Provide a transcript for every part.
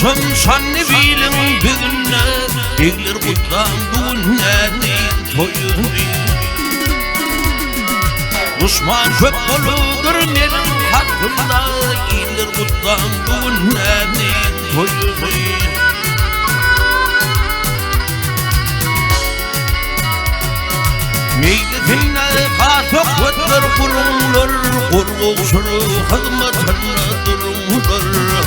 olsun şanlı bilin bugünne Beyler kutlan bugünne değil toyunu Osman köp boludur benim hakkımda Beyler kutlan bugünne değil toyunu Meyletine katık ötler kurumlar Kurgulsunu hizmetine durumlar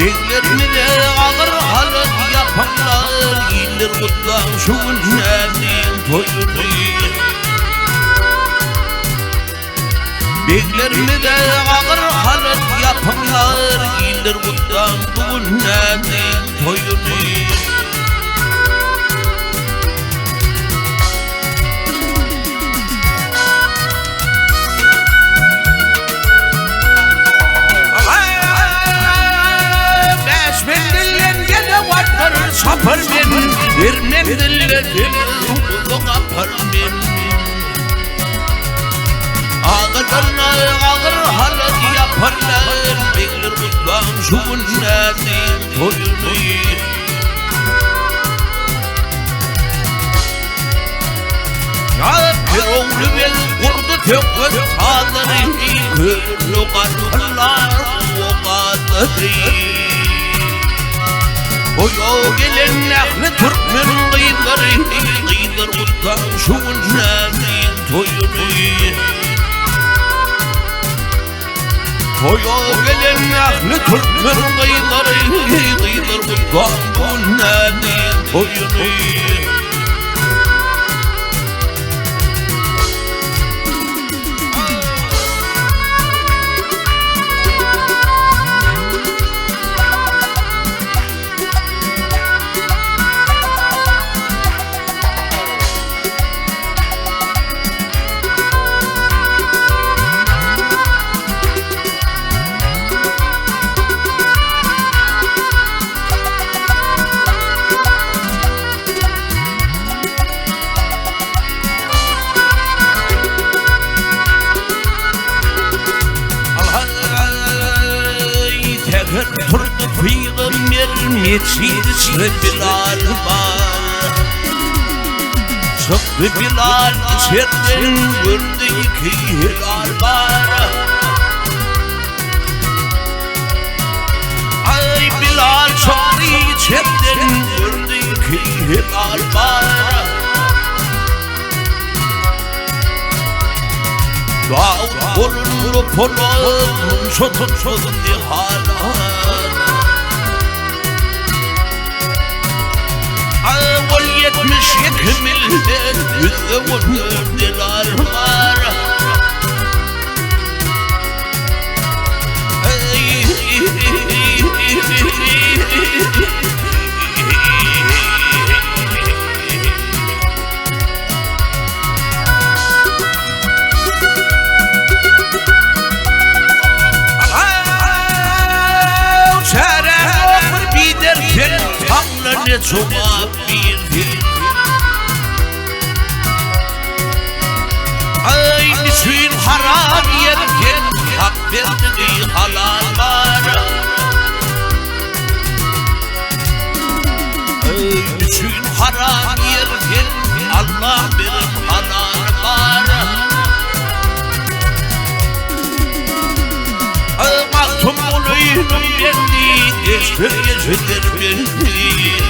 Beylerini de ağır halet yapanlar Giyler kutlan şu günlerin toyunu Beylerini de ağır halet yapanlar Giyler kutlan bu günlerin toyunu Sapar ben, vermem dilledim, kulu kapar ben Ağırlarına ağır halet yaparlar Beyler kutlan şu günlerin toyunu Ya bir oğlu bel kurdu tökün sağları Kırlı karlar o kaderi Oyo gelen ahli Türkmen kıyıları Kıyılar kutlan şu günlerin toyunu Oyo gelen ahli Türkmen kıyıları Kıyılar kutlan bu günlerin toyunu Turdu fıydım yermiyeti Sıkı Bilal var Sıkı Bilal içerden gördü iki hilal var Ay Bilal sıkı içerden gördü iki hilal var Dağ kolunu polun çotun nihalar Ağol 77 millet %14 dinar var Ne cevap bildir Ay niçin haram yerken hak verdiği halal var Ay niçin haram yerken Allah benim halal var Ay mahtum olayım beni Geçtir geçtir beni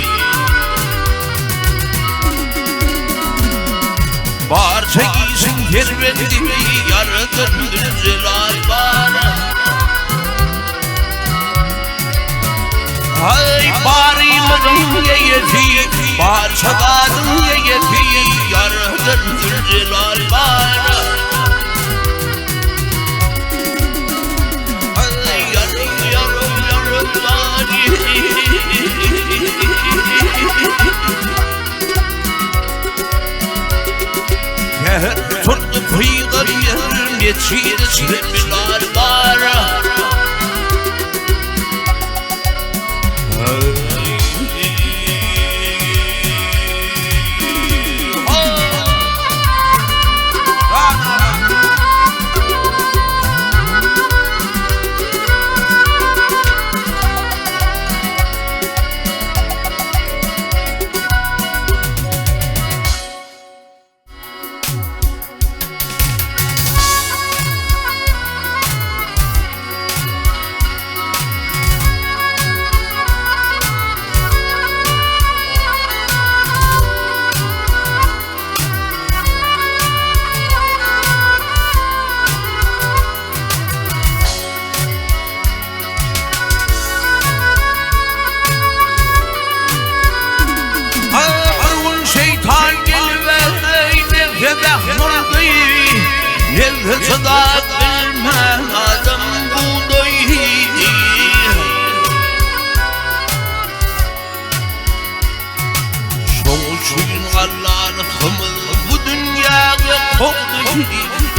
Barça giysin terbendi Yarıdır celal var Ay bari mıdın yeyeti Barçadan yeyeti Yarıdır celal var Ay yarım Turdu fıydım yermiyeti Sıkı Bilal var Birisi da bilmem adam buğdayı. Şoğuşun Allah'ımız bu dünyaya koktu.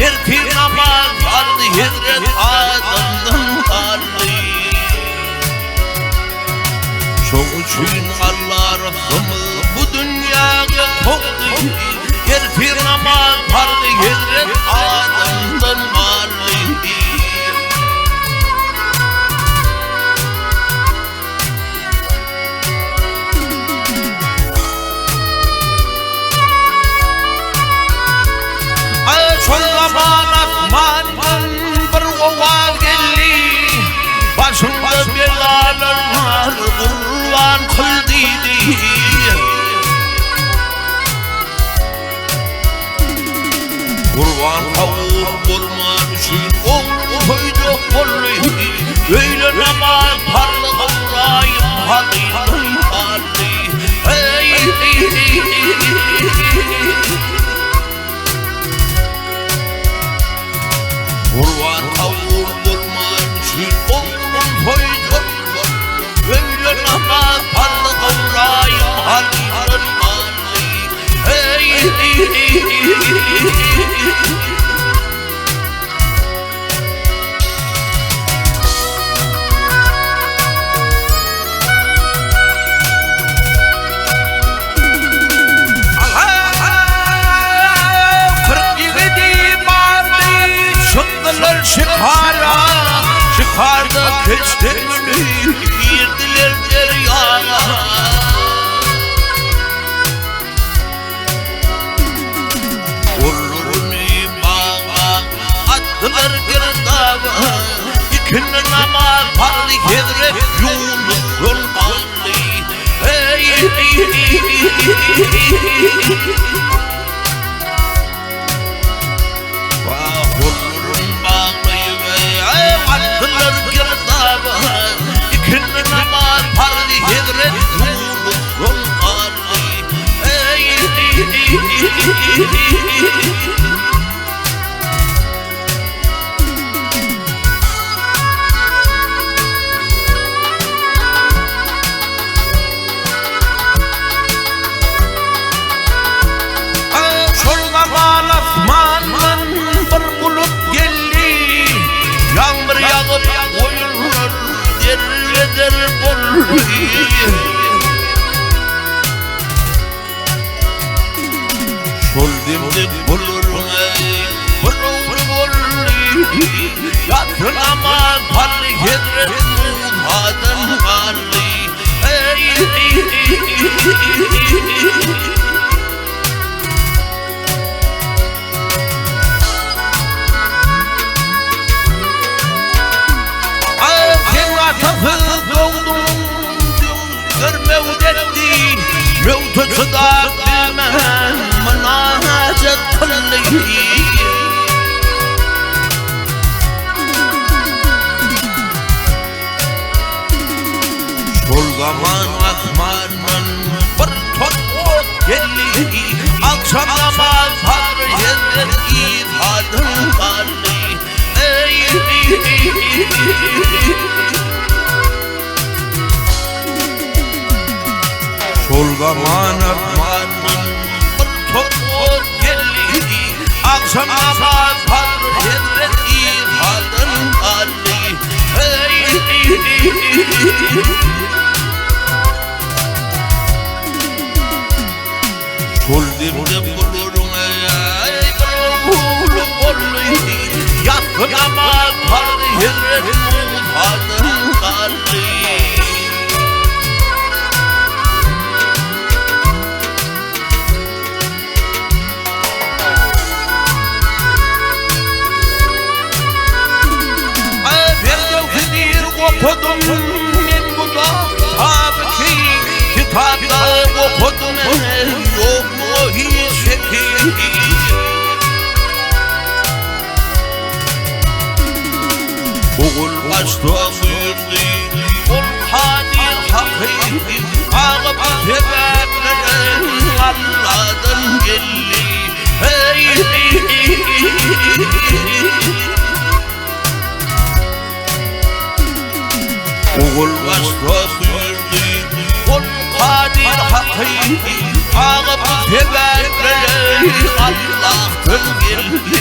Erkin namaz vardı hidret adamdan vardı. Şoğuşun Allah'ımız bu dünyaya koktu. Erkin namaz vardı hidret adamdan vardı. Son zaman asmanın bir kova geldi. Başımda belalar var kurban kıldıydı. Kurban kavur bulman için oğlum koydu kolluydu. Öyle namaz parlı kıvrayım halıyla halıydı. Kurban kavur bulman için oğlum koydu. Öyle namaz parlı kıvrayım halıyla Çıkarda keçtemini girdiler deryana. Kollarını bağa attılar girdaba. İkindi namaz parlı hedret Yunus'un aldı. Kollarını bağlayıp attılar girdaba. İkindi namaz parlı hedret Yunus'un aldı. Sol zaman asmandan bir bulut geldi. Yağmur yağıp koyunlar derleder bollu. Şol demde bulurum bulur bollu. Yatın ama parlı hedret muhadan varlı. Atıfı doğdum görmev dendi. Mevtusu da bilmem münacet kıldı. Sol zaman asmanın bir tot ot geldi. Akşam namaz hadr hedret ifadın kaldı. Sol zaman asmanın bir tot ot geldi. Akşam namaz hadr hedret ifadın kaldı. Sol demde bulurum bulurum bollu. Yatın ama parlı hedret muhadan kaldı. Okudum ben bu da tabi ki kitapta okudum yok mu hiç şekil. Oğul başta buyurdu ol hadi hakiki ağıp sebeplerin Allah'tan geldi. Hey oğul başta duyurdu ol kadir hakiki ağabey tebekleri Allah'tan geldi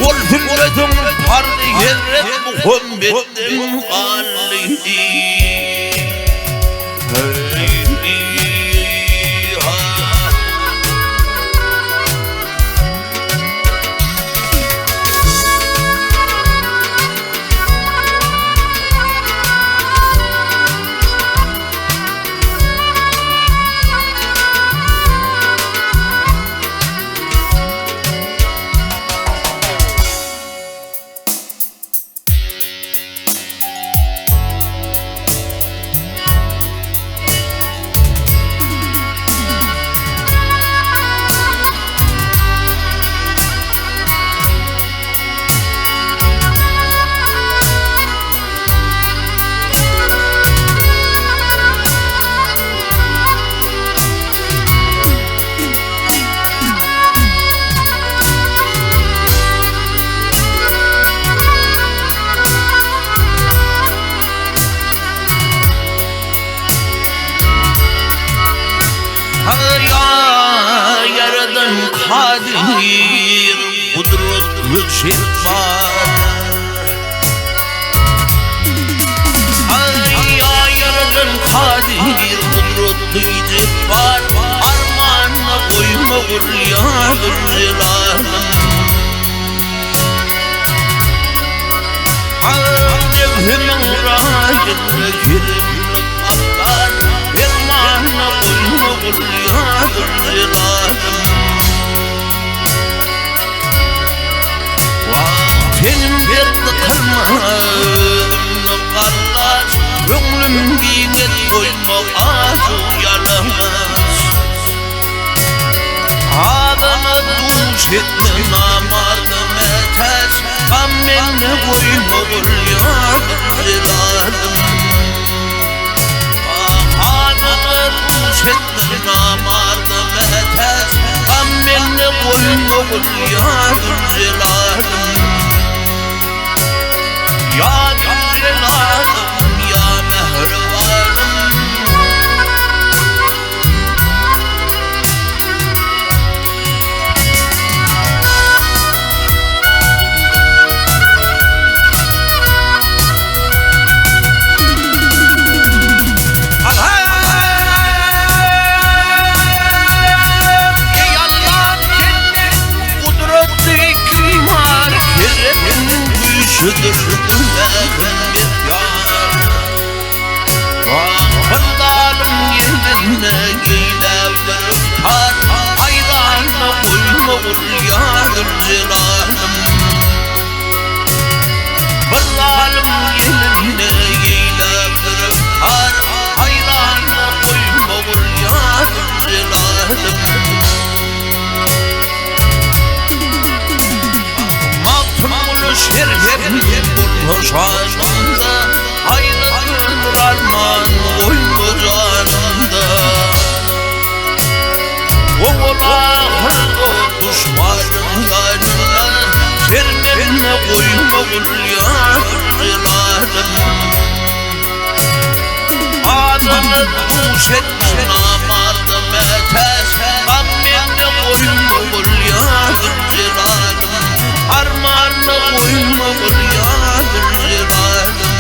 ol zümretin pardı yerret Muhammed'in hali Kadir kudret lütfet var ya yaradan kadir kudret lütfet var armağanına koyma kul ya Zülcelal'ım nefhimin rayında kerim atlar armağanına koyma kul ya Zülcelal'ım benim derdi kalmağımla kallar Gönlüm biget doymak arzu yalamaz Adama duş etme namardım etes Gammenne koyma kul ya Zülcelal'ım Adama duş etme namardım etes Gammenne koyma kul ya Zülcelal'ım Ya Zülcelal'ım ya mehribanım Ey Allah cennet kudreti kim var keremin güçüdür Kırdarım yerine giyle var Hayranı koyma kul ya Zülcelal'ım Kırdarım yerine giyle var Hayranı koyma kul ya Zülcelal'ım Matmul şerefim hoşanımda Hayırdır armağan koyma canımda Oğula hırda düşmanım yanına Sermenine koyma kul ya Zülcelal'ım Adamı duş etme namardım etes Gammenne koyma kul ya Zülcelal'ım Armağanına koyma kul ya Zülcelal'ım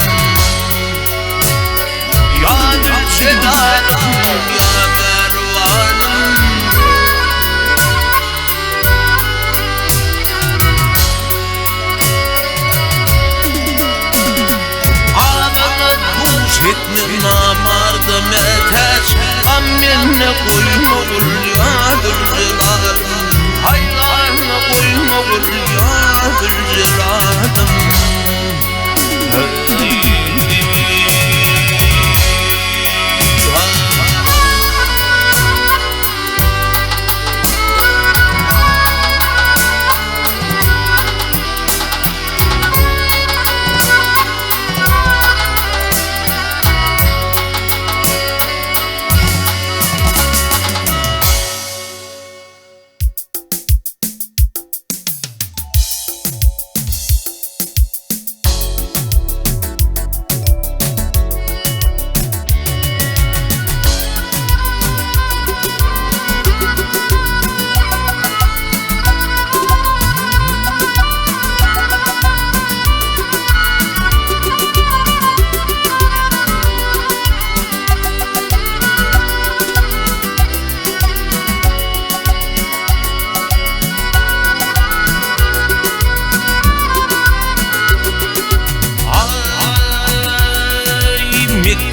Ya Zülcelal'ım ya mervanım Adamı duş etme namardım etes Gammenne koyma kul ya Zülcelal'ım Hayranına koyma kul ya Zülcelal'ım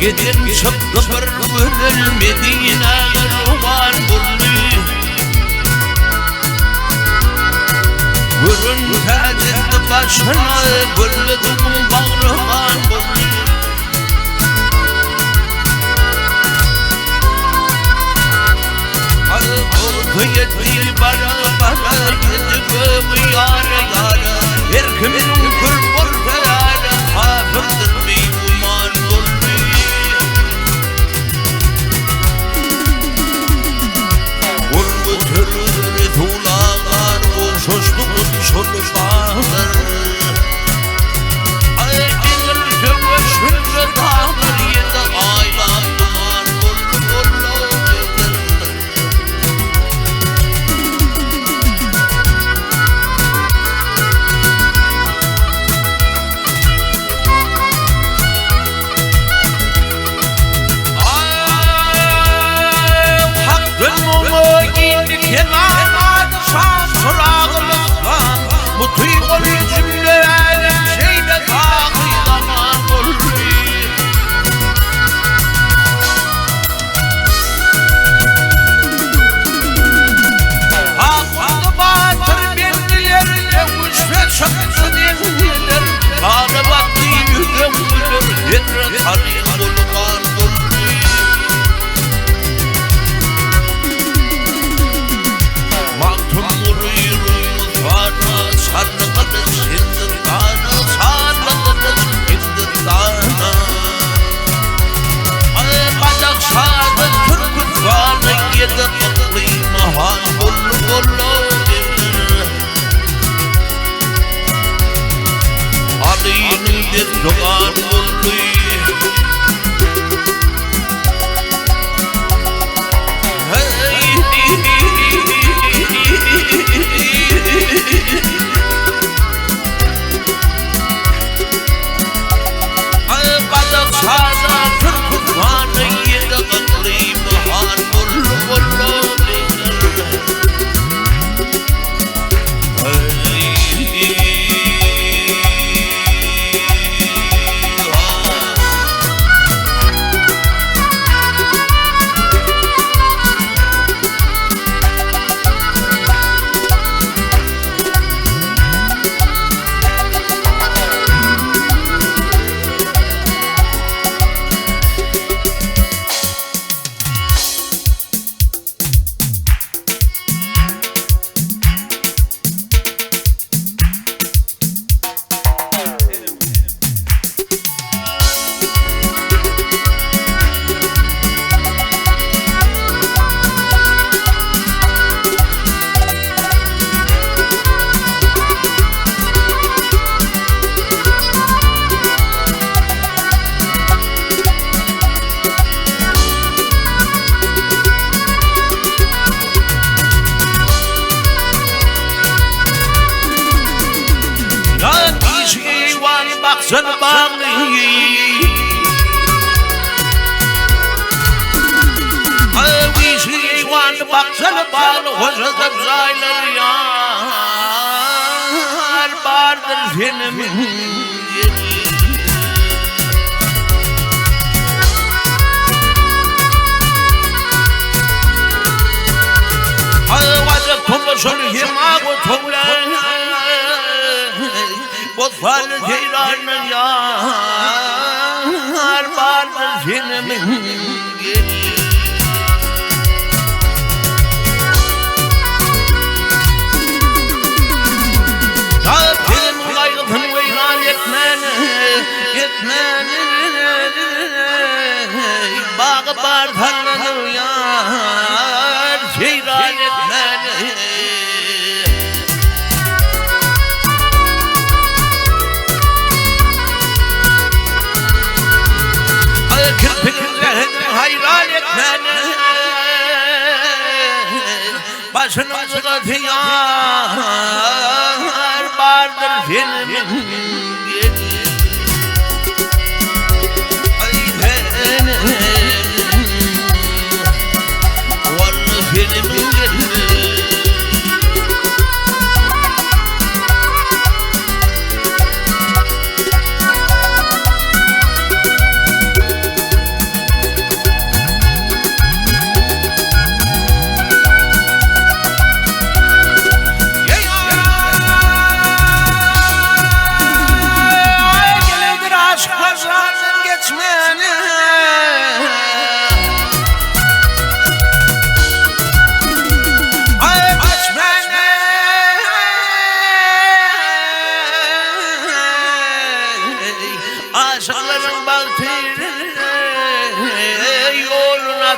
Mekke'den çıktı bir Medine'ye ruhan buldu. Gülün tac etti başına, güllüdüm bağrıman buldu. Kıyeti bara bara gidip yara yara, her kimin kul ortaya hafızdır meyman buldu. Gurbu türlü tuğlalar bu şoşluğun şolu bağlar. Ay gelir dövüşünce dağlar yedi aylar duman buldu buldu. Doğan buldu. Badak sağda Türk'ün yedi kıklayım han buldu buldu. Baksana bağlı Avişi eyvan baksana bağlı Hoca zaylar yar Bardır senin Vazı tombasını yemağı tomblar Bozfalı ceylanın yar Bardır senin Dağıtın ulaylıkın veyran yetmen Bağı bardanın yar Ceylan etmen hayran etmen Başınızı katıyar Bardır senin Vallahi senin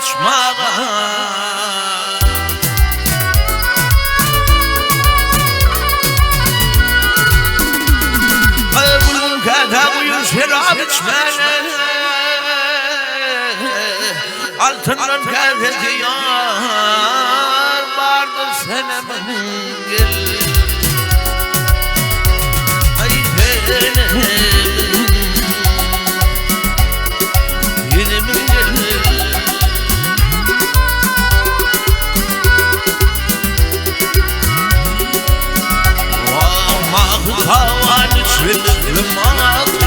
açmağa Bulun kata buyur şerab içmene Altından kata yar vardır senemin gel Ay senemin yenemin gel Vahmah kavan içmedim ağrıdır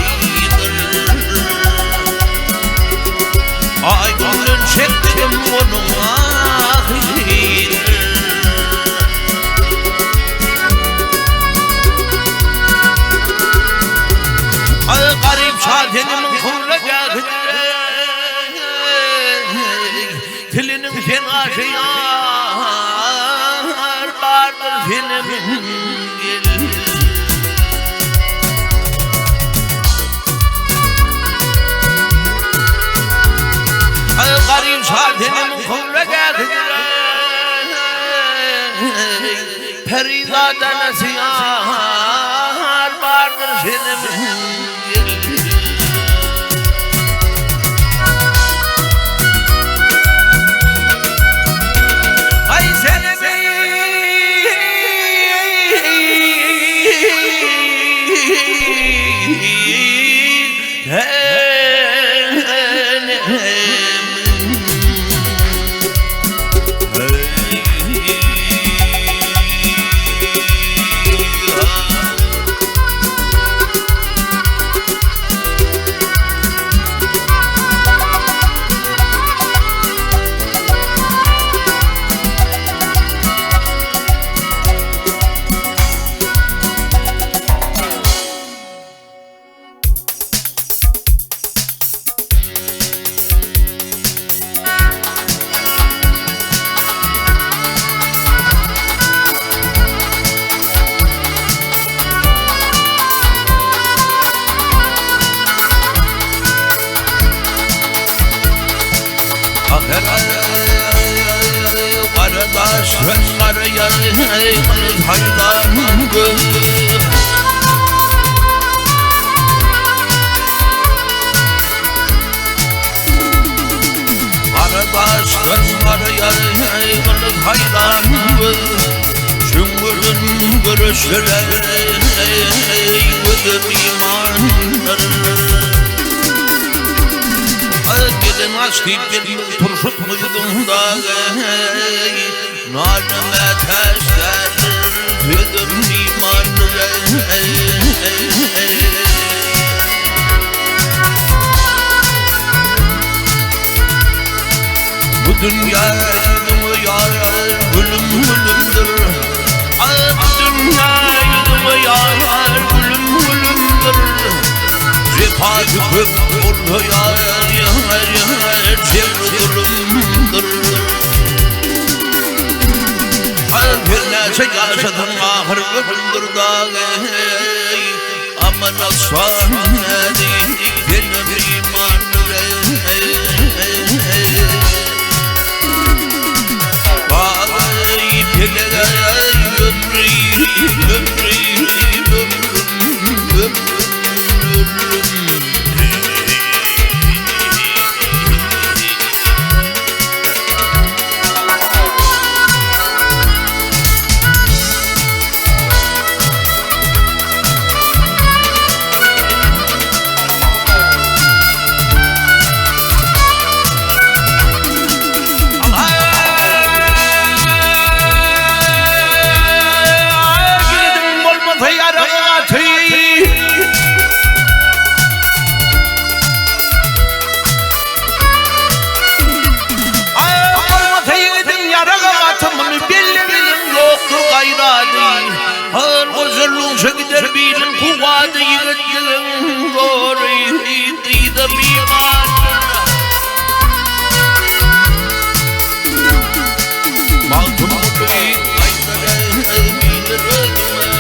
Ay gülün çektim onun ağrıdır Ay garip şadenimin kuracak Tilinin tenaşı yar vardır senemin gel Garip şadenimin kuracak Perizade nasiyar vardır senemin gel Ay senemin Karadaş ben karayarım haydan Karadaş ben karayarım haydan Cümbürün görüşlerin Gödür imanlar Gidin açtı gidin turşut muydum da Narime teşler Gödür imanlar Bu dünya yılımı yar gülüm gülümdür Bu dünya yılımı yar gülüm gülümdür Cepacı kız burada yar cevdurumdur Bir neçe yaşadın ahır ömürdür dağı Ama nasıl benim imanım Bağlı ipelere ömrüm Gider bilin kuvadı yıkıcılın doğru yıkıydı bir var Maltum büyük ayları bilir ödüme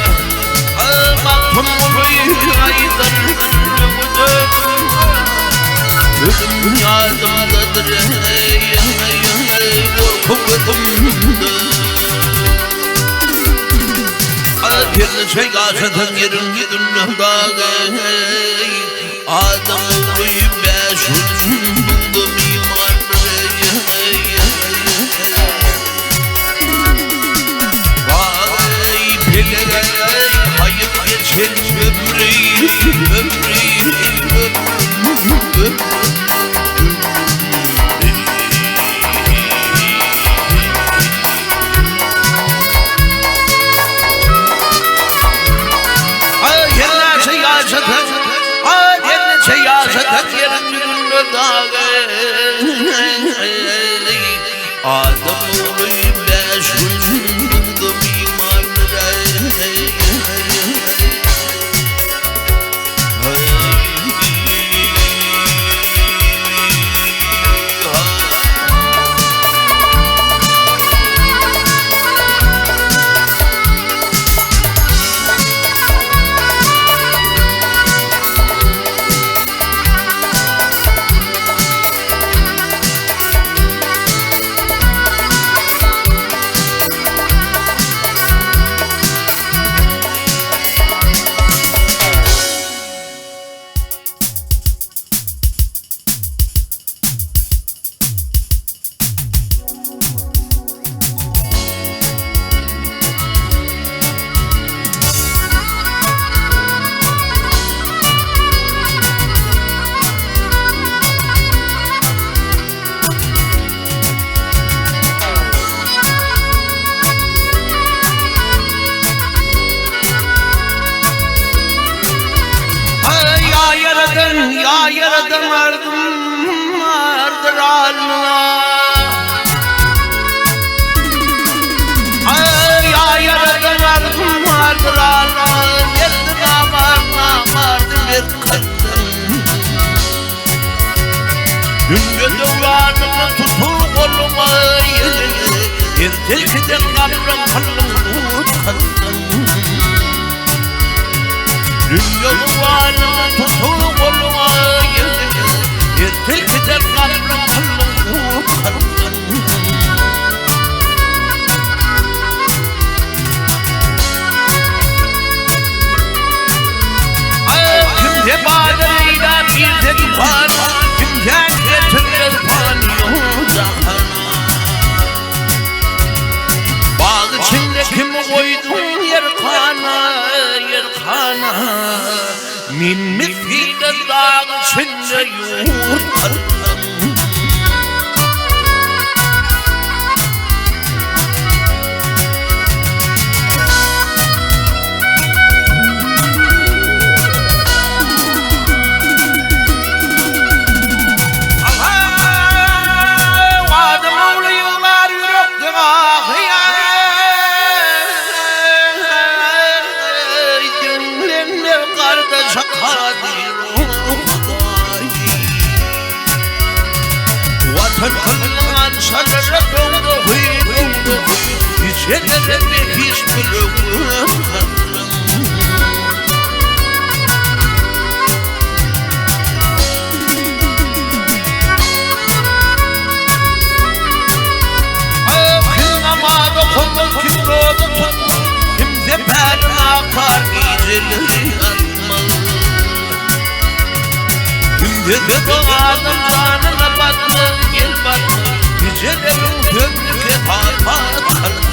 Maltum büyük ayları ödüm dünyadadır seyaseten yerin gidin dağı Adam oğlu beşun buldum imanları Vay pelere hayır geçen ömrü Seyaseten yerin gülünü dağı Adam oğlu beşun buldum imanları Ya yaradan ardır alnına Ya yaradan ardır alnına Yerdi namardı bir kadın Dün devranımı tutur koluma Ertelkiden kabrım kallım kadın Dün devranımı tutur koluma Ertelkiden kabrım kallım kadın Kimde badırıyla bir de duvar Kimden getirir panyoda Bağ içinde kim koydun yer kana Min mifide dağ içinde yurt kadın Vatan kılınan sarara doğdu hıydı İçeride nefis buluğu Kınama dokundu kim doğdu tuttu Kim teperin akar geceleri atmalı Kimde doğanın canına battı gel battı Gecelerin döndük hep harpat kaldım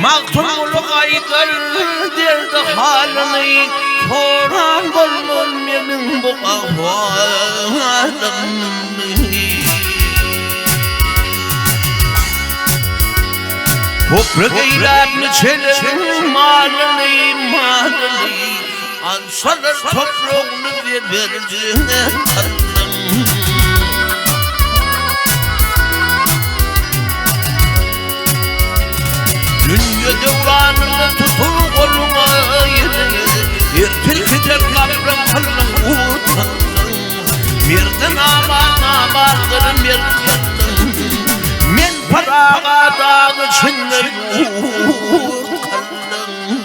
Maktumulu kaydar derdi halini Soran bulmun benim bu ahvalımı Toprak eylemli çelerim malini Ansalar toprağını verdiğine tatlım Dünya devranını tutur koluma Ertelkiden kabrım kallım utandım Merden amardır merkedim Men parağa dağ içinde yurt kaldım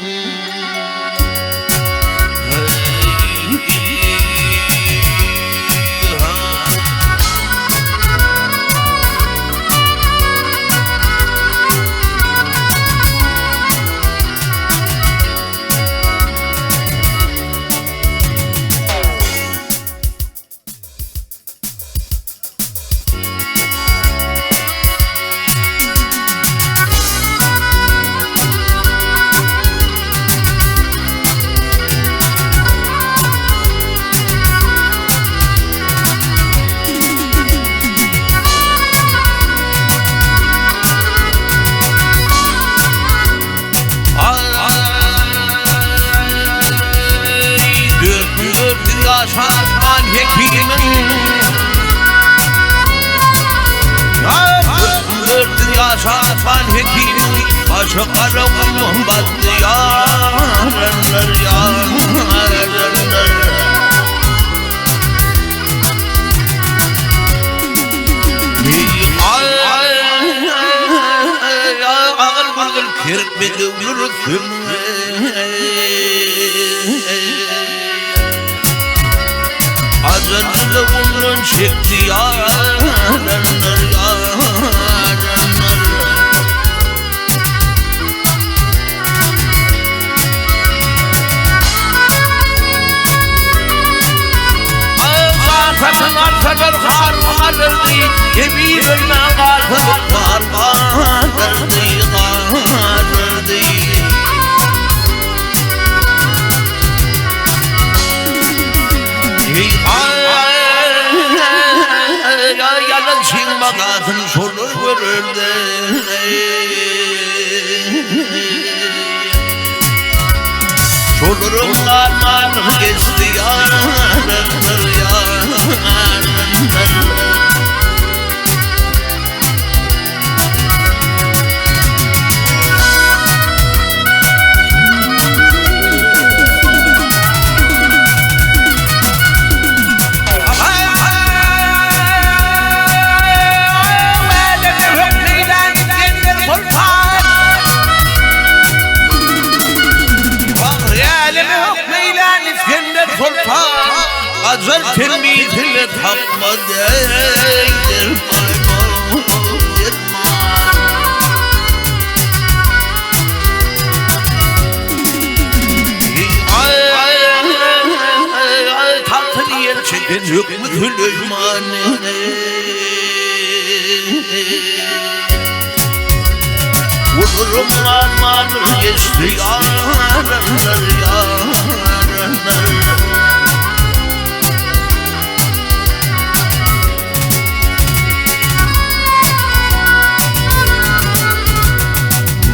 şaşman hekimin Gördü ya şaşman hekimin Başı kara kulun battı yarenler yarenler Ağır bulgur kirpidi vurursun Azadlı bunun çekti yarenler Satın artadır har varırdı Yemin ölme kaldır var varırdı varırdı Yanın çin bakatın solur vururdu Solurum karmanı geçti yarınlar yarınlar Azar tembihini tapmadı Tahtını yer çeken yok mu Süleyman'ı Vururum armanı geçti yarınlar yarınlar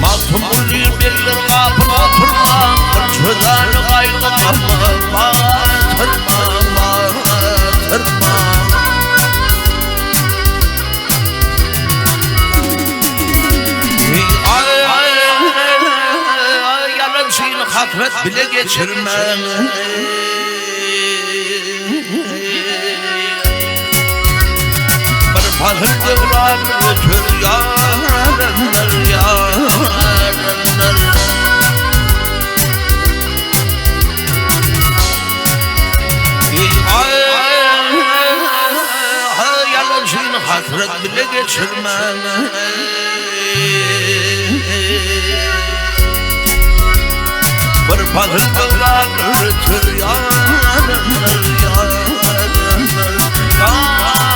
Masumullir bilir kapın oturma Kırçıdan kaygılama Batırma batırma Yarın şeyini hatret bile geçirme Bir fahır devran ötür yarınlar yarınlar Yarın şeyini hasret bile geçirme Bir fahır devran ötür yarınlar yarınlar yarınlar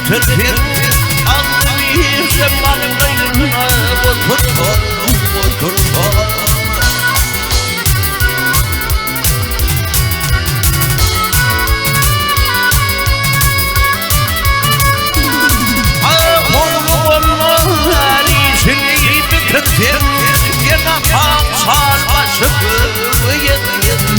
getirdim anlayışım kalbimle oturma oğlumun iyisini bitirdim yine kalsar başımı yedim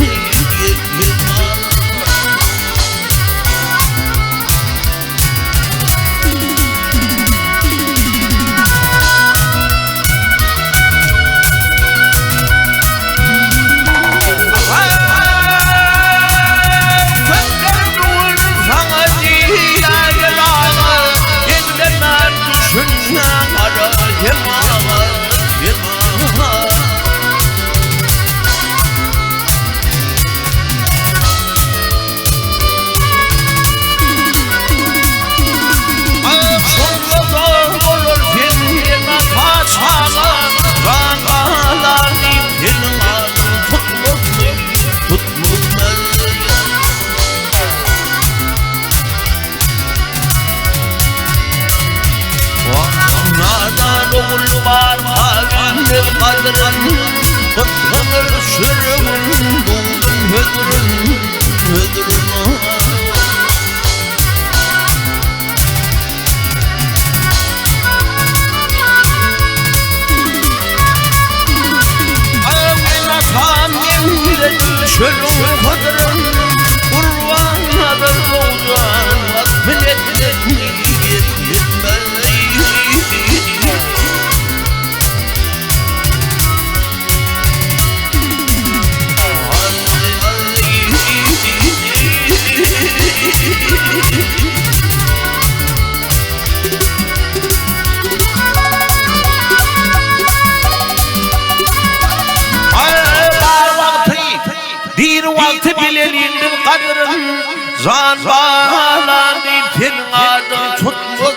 kadrin Kutlanır sürümün buldum hüdrün Amina kamilde çölüm kadrin Kurvanadır doğdan Vakfettin vakti bilenindir kadrin Zan bağlandı senin adın tutmadı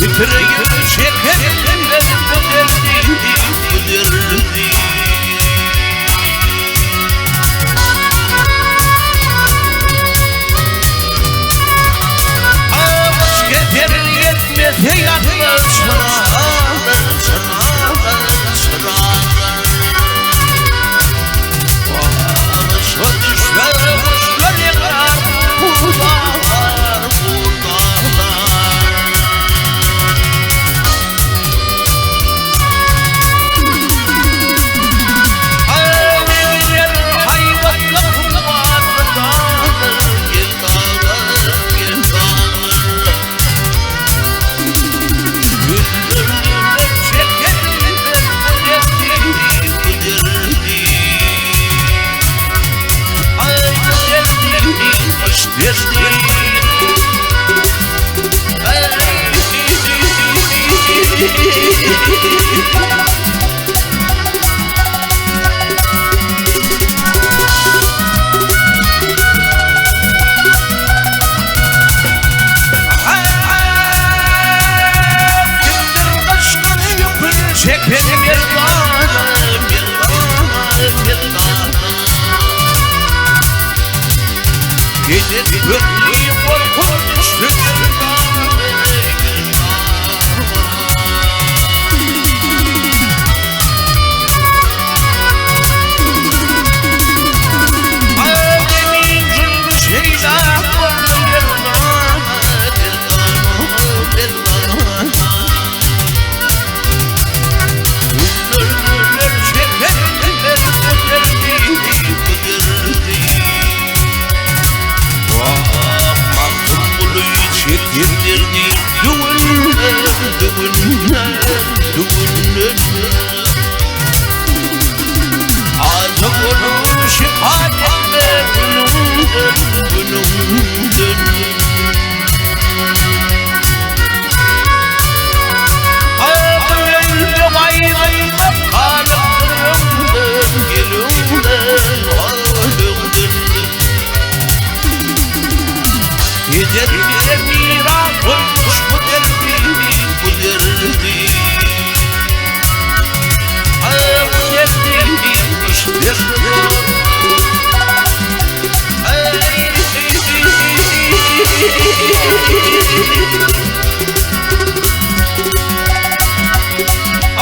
Titreyip çekerim benim bu derdi Ağaç getirir yetmez yanlar sıralar Ağaç'a düşer kuşlar yakar Buğdalar Gece gördüğüm korkunç rüyalar. Gecelerine miras olmuş bu derdi, bu derdi. Bu derdiymiş derdi.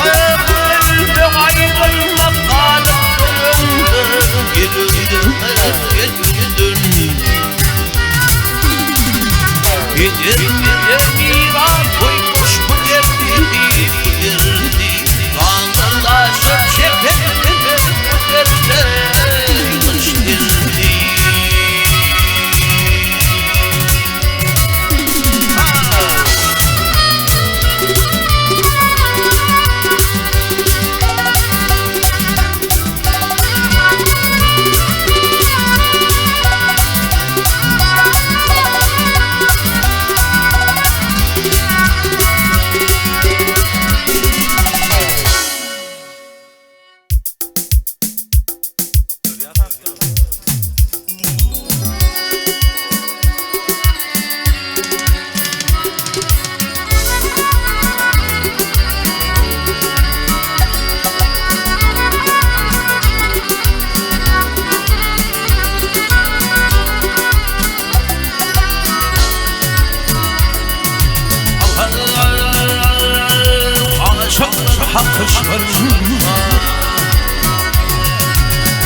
Elde ayrılmak kalıp gelirdim, gelirdim. Gecelerine miras koymuş bu derdi, bu derdi. Kanlılaşıp çekelim bu derdiymiş derdi.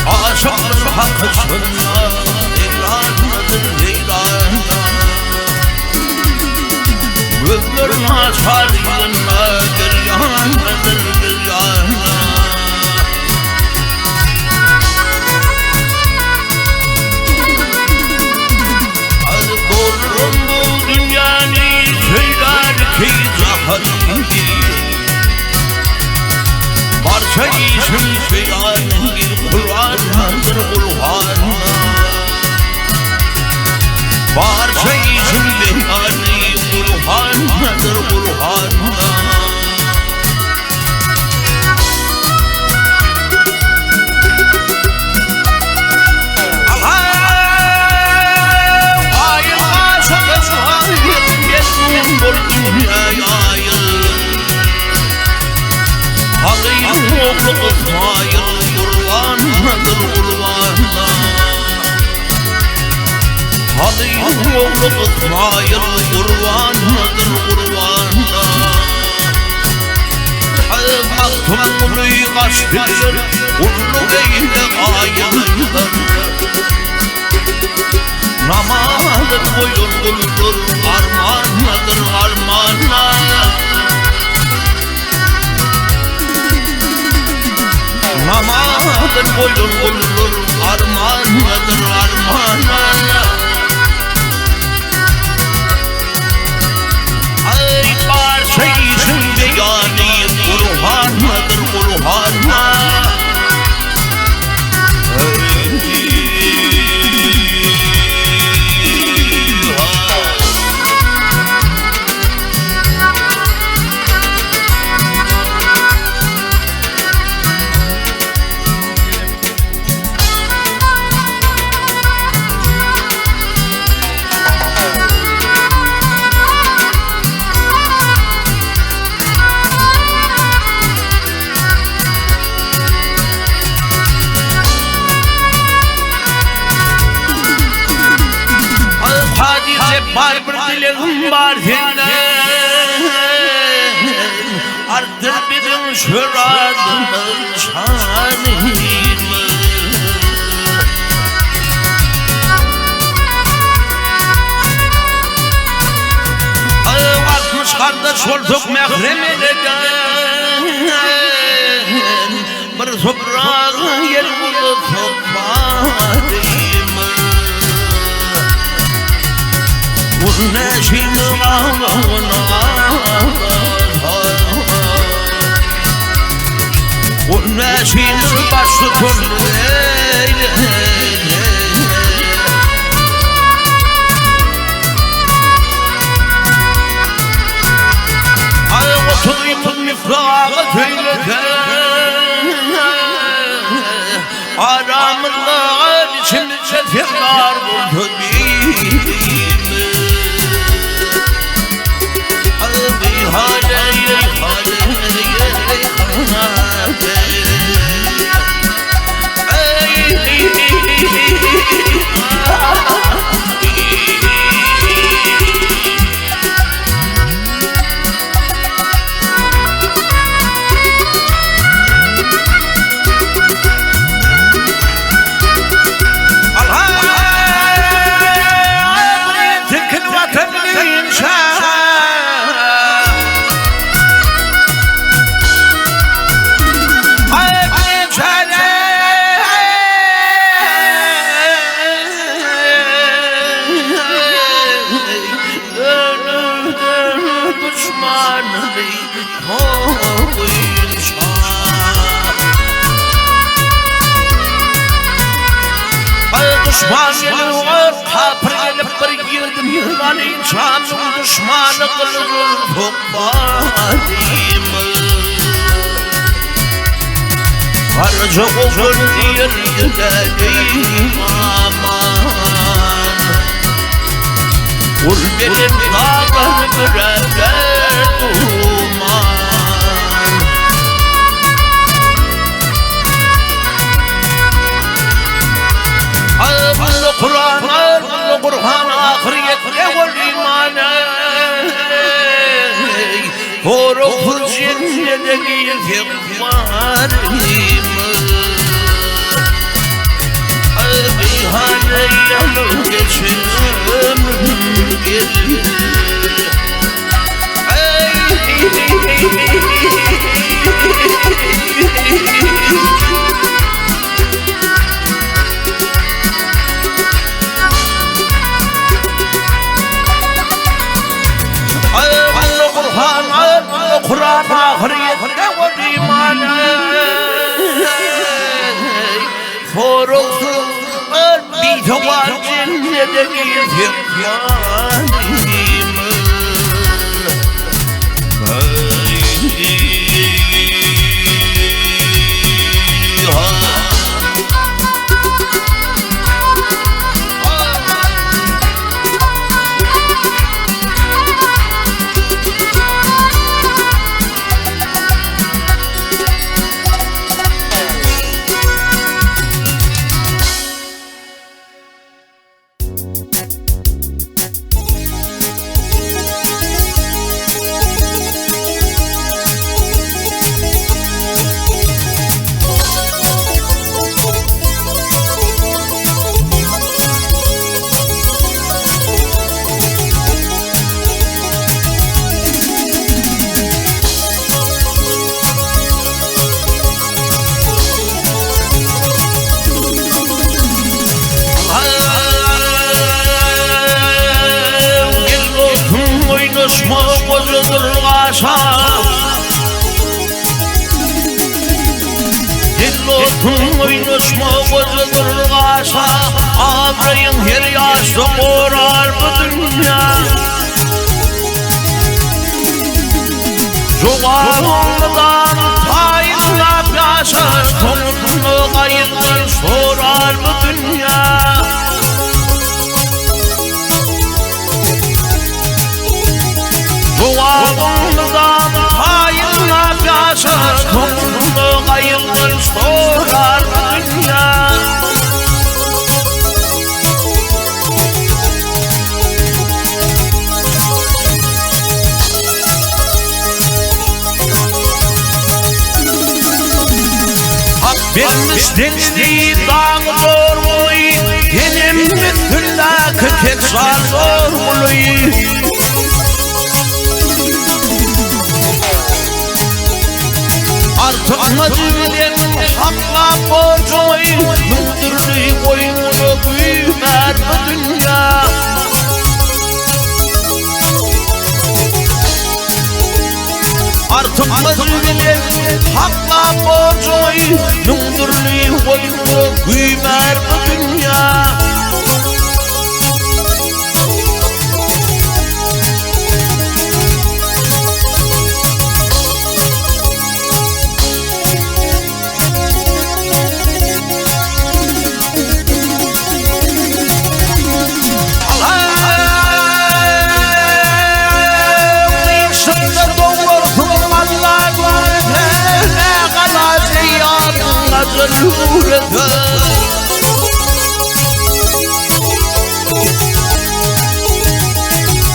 Aşıklar hakkı şunna Eylandır eylandır Ömür mazharıyla Gıryandır gıryandır Bulurum bu dünyanı Söyler ki zaharı Parça için filan bir Kur'an'dır Kur'an Parça için filan Kur'an'dır Kur'an Ayılmazsa hayır Yesin bu dünyaya Halayın oğlu İsmail kurbandır kurbanlar Halayın oğlu İsmail kurbandır kurbanlar Baktım uluyu kaçtırır Ulu beyle ayılır Namazın boyundur Armandır armanlar Namazın boyun olur, armandır armana Ay parça için beyani, Kur'an'dır Kur'an'a diyecek var bir dileğim var senden. Arttır bizim şuradının şanını. Varmış kardeş olduk mehremeden. Bir toprağı yer bulup sokmadayım. Bu neşin ağına, bu neşin baş tutur. Otuyumun mifrağı söyleten aramızda içimizde tekrar buldu düşman geliyor, kapır gelip bir girdim lan insanın düşmanı kılır sokmadayım. Harca kokun yerdedim aman. Ul benim dağlar mürebber duman. Kur'an ahirette ol imanı. Korkul cennete girdim varım. Bir haneyle geçim gelir. Kur'an ahirette ol imanı. Soruksuz bir tuvar cennete girdim yanım. Oynuşma gözüdür kaşa, avrayın her yaşta korar bu dünya. Çoğalından payına yaşar, sonunu kayıtlar sorar bu dünya. Çoğalından payına yaşar, sonunu kayıtlar sorar bu dünya. Dengli dağ zor boy Yenim bütünlük keçar zor boy Artık mecburen hakla borcoy Mündürlü boyunu büyümer bu dünya Artık mecburen hakla borcoy Mündürlü boyunu büyümer bu dünya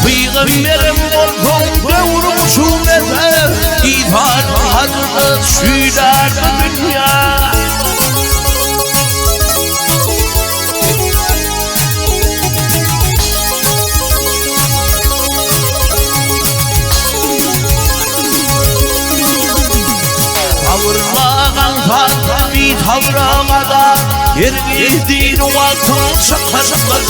Peygamberim olsun devrim şumete İdhan hazret şüder dünya Tavrağın tatlı bir tavra kadar Yergizdiğin altın şakar şakar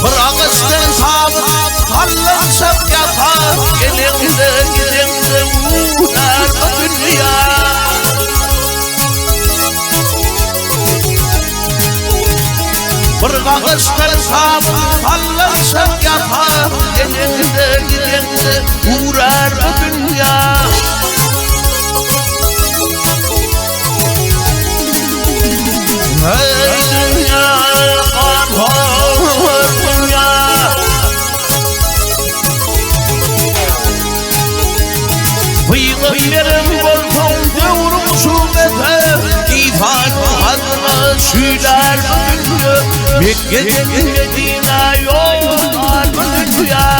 Bırakıştın sabit Allah'ım yapar Elinde gidende uğrar bu dünya Bırakıştın sabit Allah'ım yapar Elinde gidende uğrar bu dünya Hey dünya kanhar dünya Peygamberim olsun devrim şubete İdhan hazret şüder bu dünya Mekke'den Medine yollar bu dünya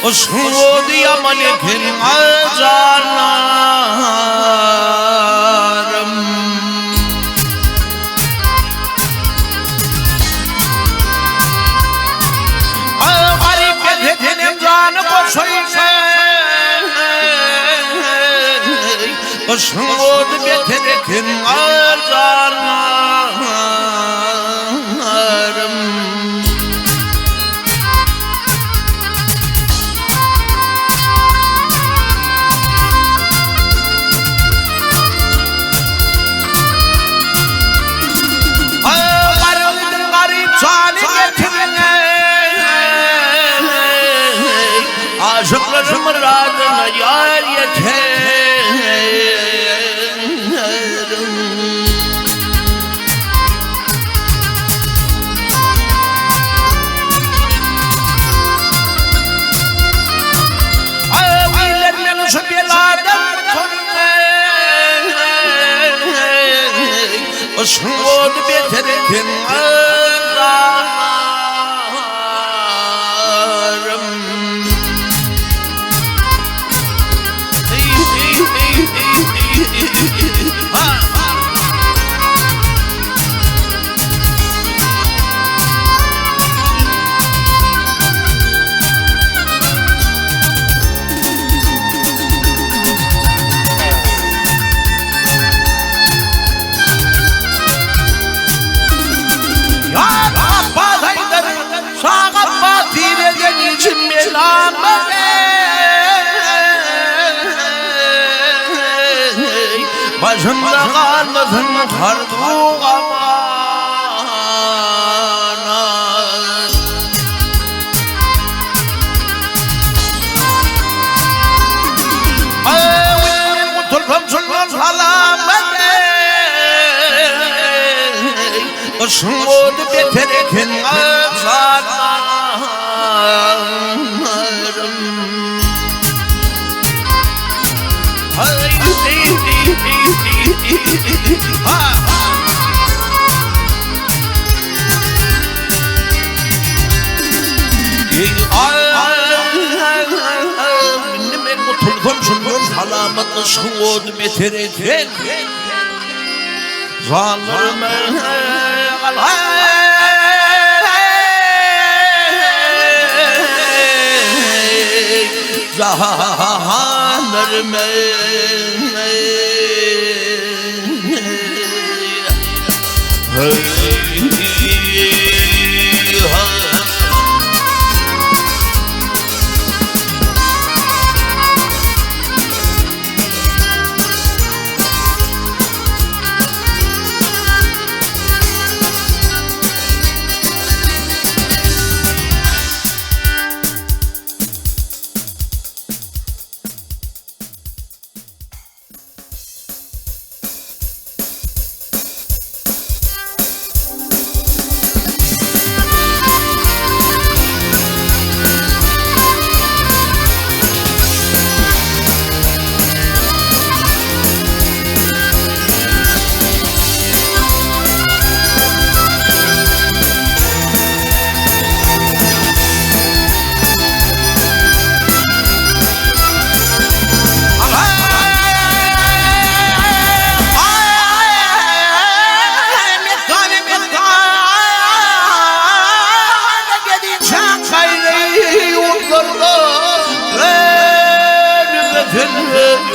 Uskud ya malikin azalarım Garip bedenim canı koşuysa Uskud bedenim azalarım Aşıkların muradına yar yeterim Avilerle şu beladan Uskud beterikin ağlar başında kalmasın karduğu amana. Kurtulsam şundan salamete, başım oldu beterikin aksanlarım. Komşunun salamatlı şuud bitirirken zallarıma zahanlarıma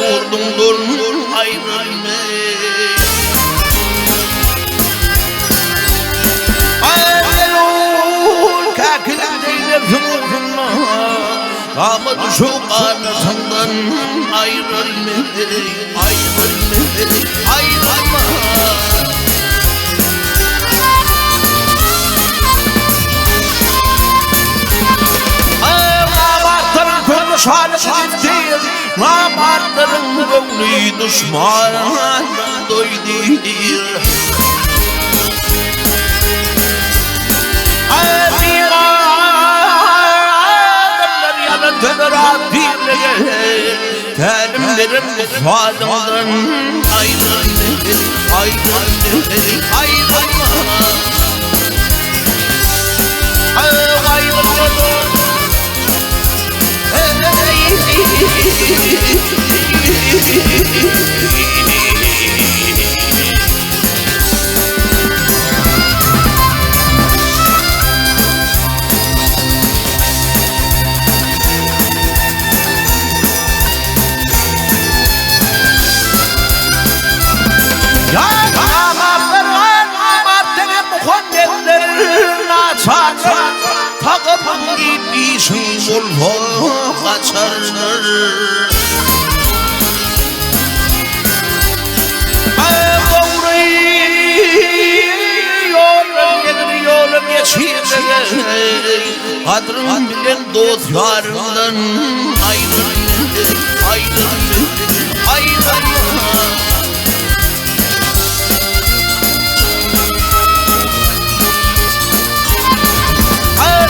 yurdumdur ayrılma. Ayrılır kakildeyle zımrına, ama şu anasından ayrılma, ayrılma, ayrılma. Şahadet namartların gönlü düşman doydur. Adamlar yanındadır adilere, telimlerim mutfağımdan ayrılma, ayrılma, ayrılma. Ayrılma. Takımın gibisin olma kaçarlar. Yolum geçirler, kadrım bilen dostlarından ayrılma, ayrılma, ayrılma.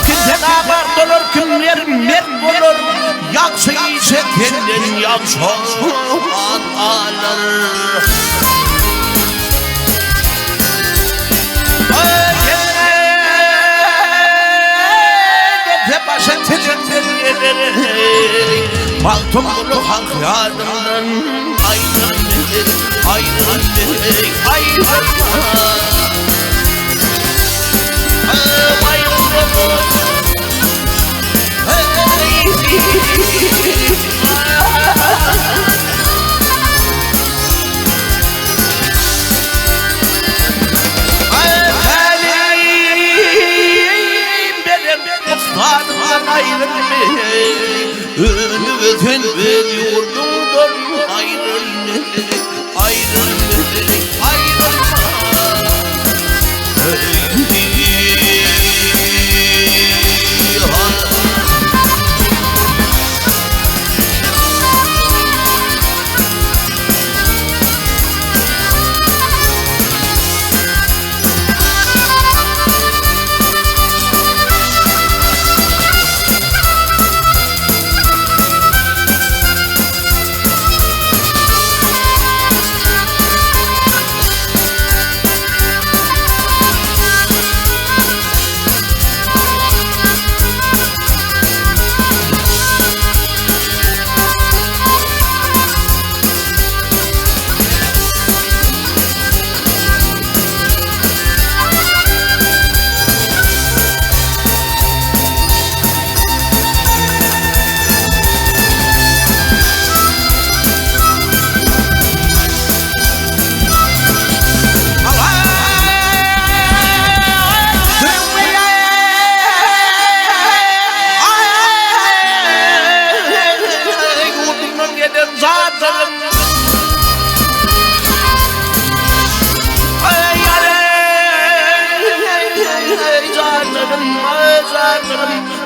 Kimden abart olur, kimler mert olur, yaksa ise kendin yaksa alır. Başa telenler baktım bunu halk yardımdan ayrılma, ayrılma, ayrılma. Ayrılma, önümüzden veriyordum yoldan ayrılma, ayrılma, ayrılma.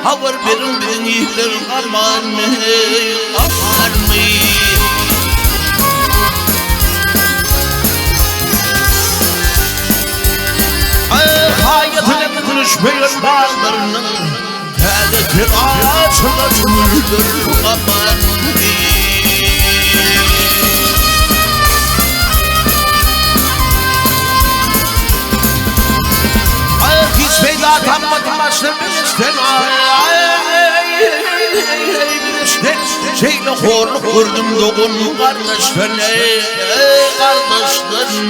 Havar benim denizler aman mı, aman mı? Hayatına konuşmayan bağlarının Tedekir ağaçına çürüdür aman mı? Hiç feyda tanımadım başlamıştın Şeyle horluk gördüm doğun kardeşten kardeşten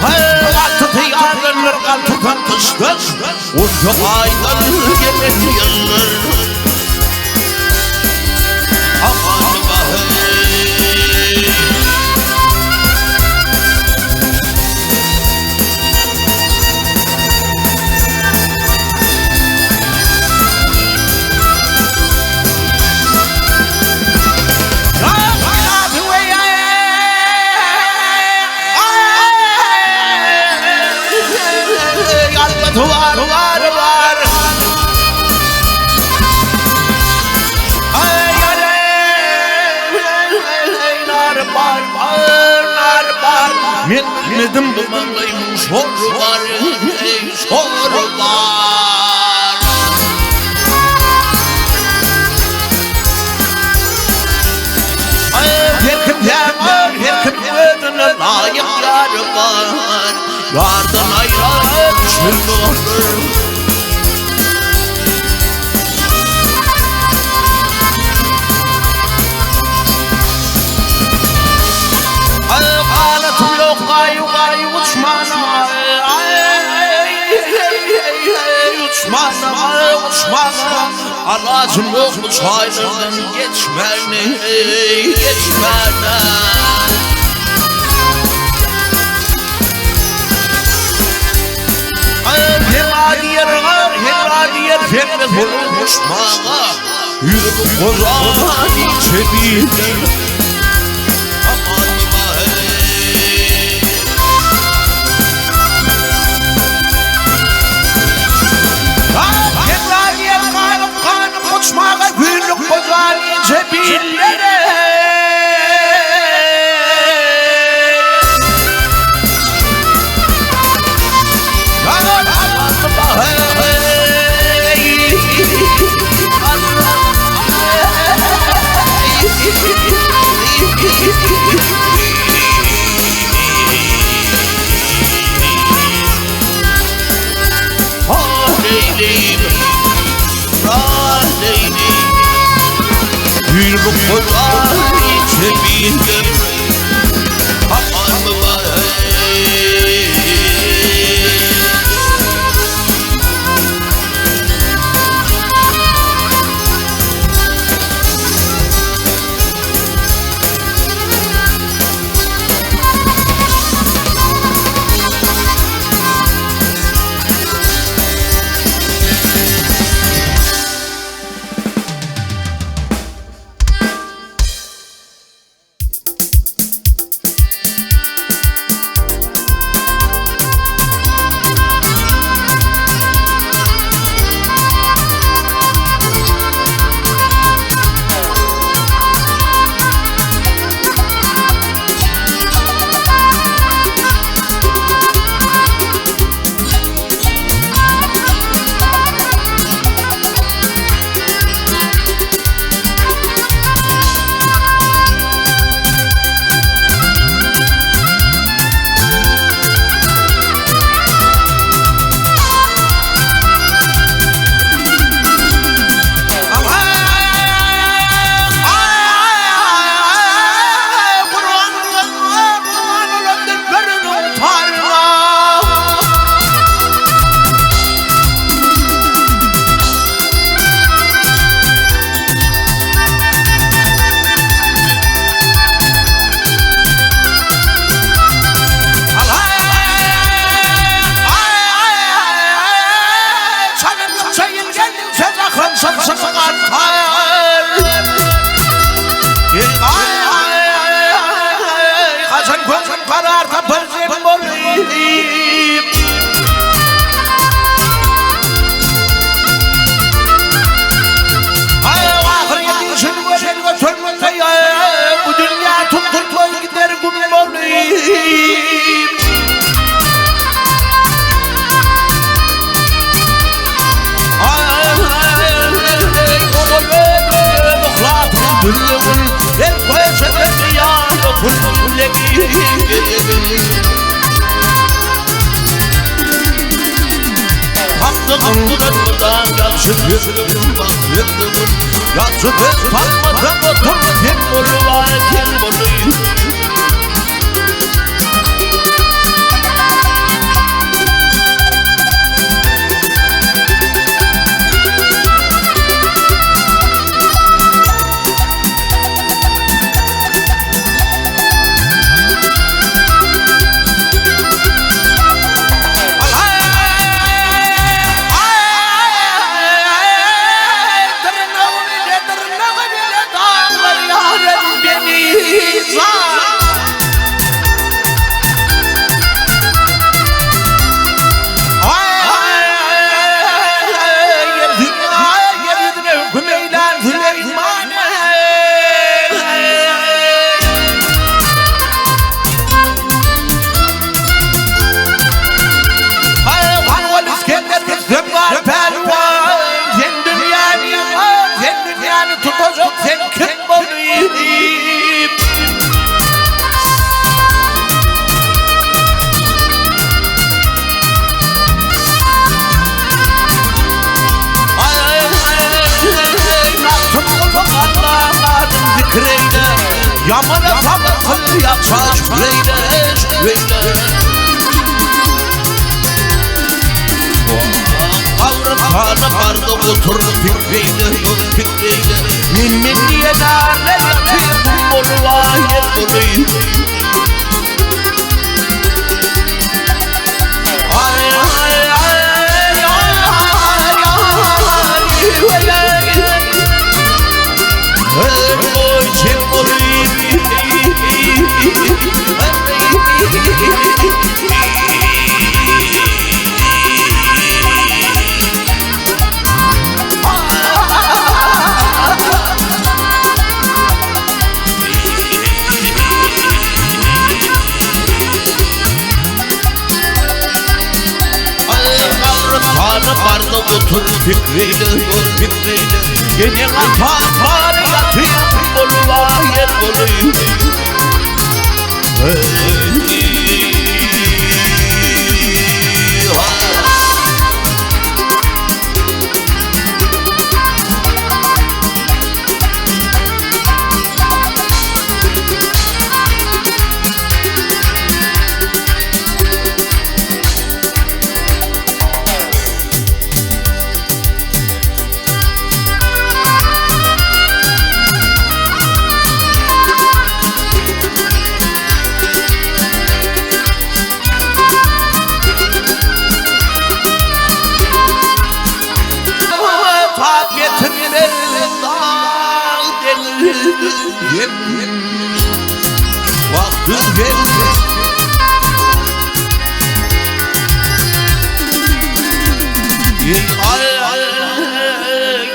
Altı tıyarlanır kaltı kantıştır Uzak aydan gelen yıllar Aman bahar Var var var Ay nar var nar var Men bilmedim bu mangayımın soru var soru var Her kim yağmur her kim ödüne layık yarı var Yardan ayrı düşmüş olur Ağlatım yok gayu gayu uçmana Uçmana uçmana Aracım yok bu çaylardan geçmene Geçmene Hemadiyer fenmez olmuş mağa Yürüp kozani çebinde Aman bahey Hemadiyer kanım uçmağa Yürüp kozani çebinde Yürüp kozani çebinde Aman bahey Gülümün el koyacak yağlı kullebi Hakkımdan yatsın yüzüm bakıyorum Yatsın kalmadan otur Kim var kim olur Yamana sabır yapar şükreyler Avrupa'da vardı oturdu fikreyle Minnet diye derler yatıyor Moru ayet burayı Vardı otur fikreyle Yeni atar yatıyor Moru ayet burayı Vakti geldi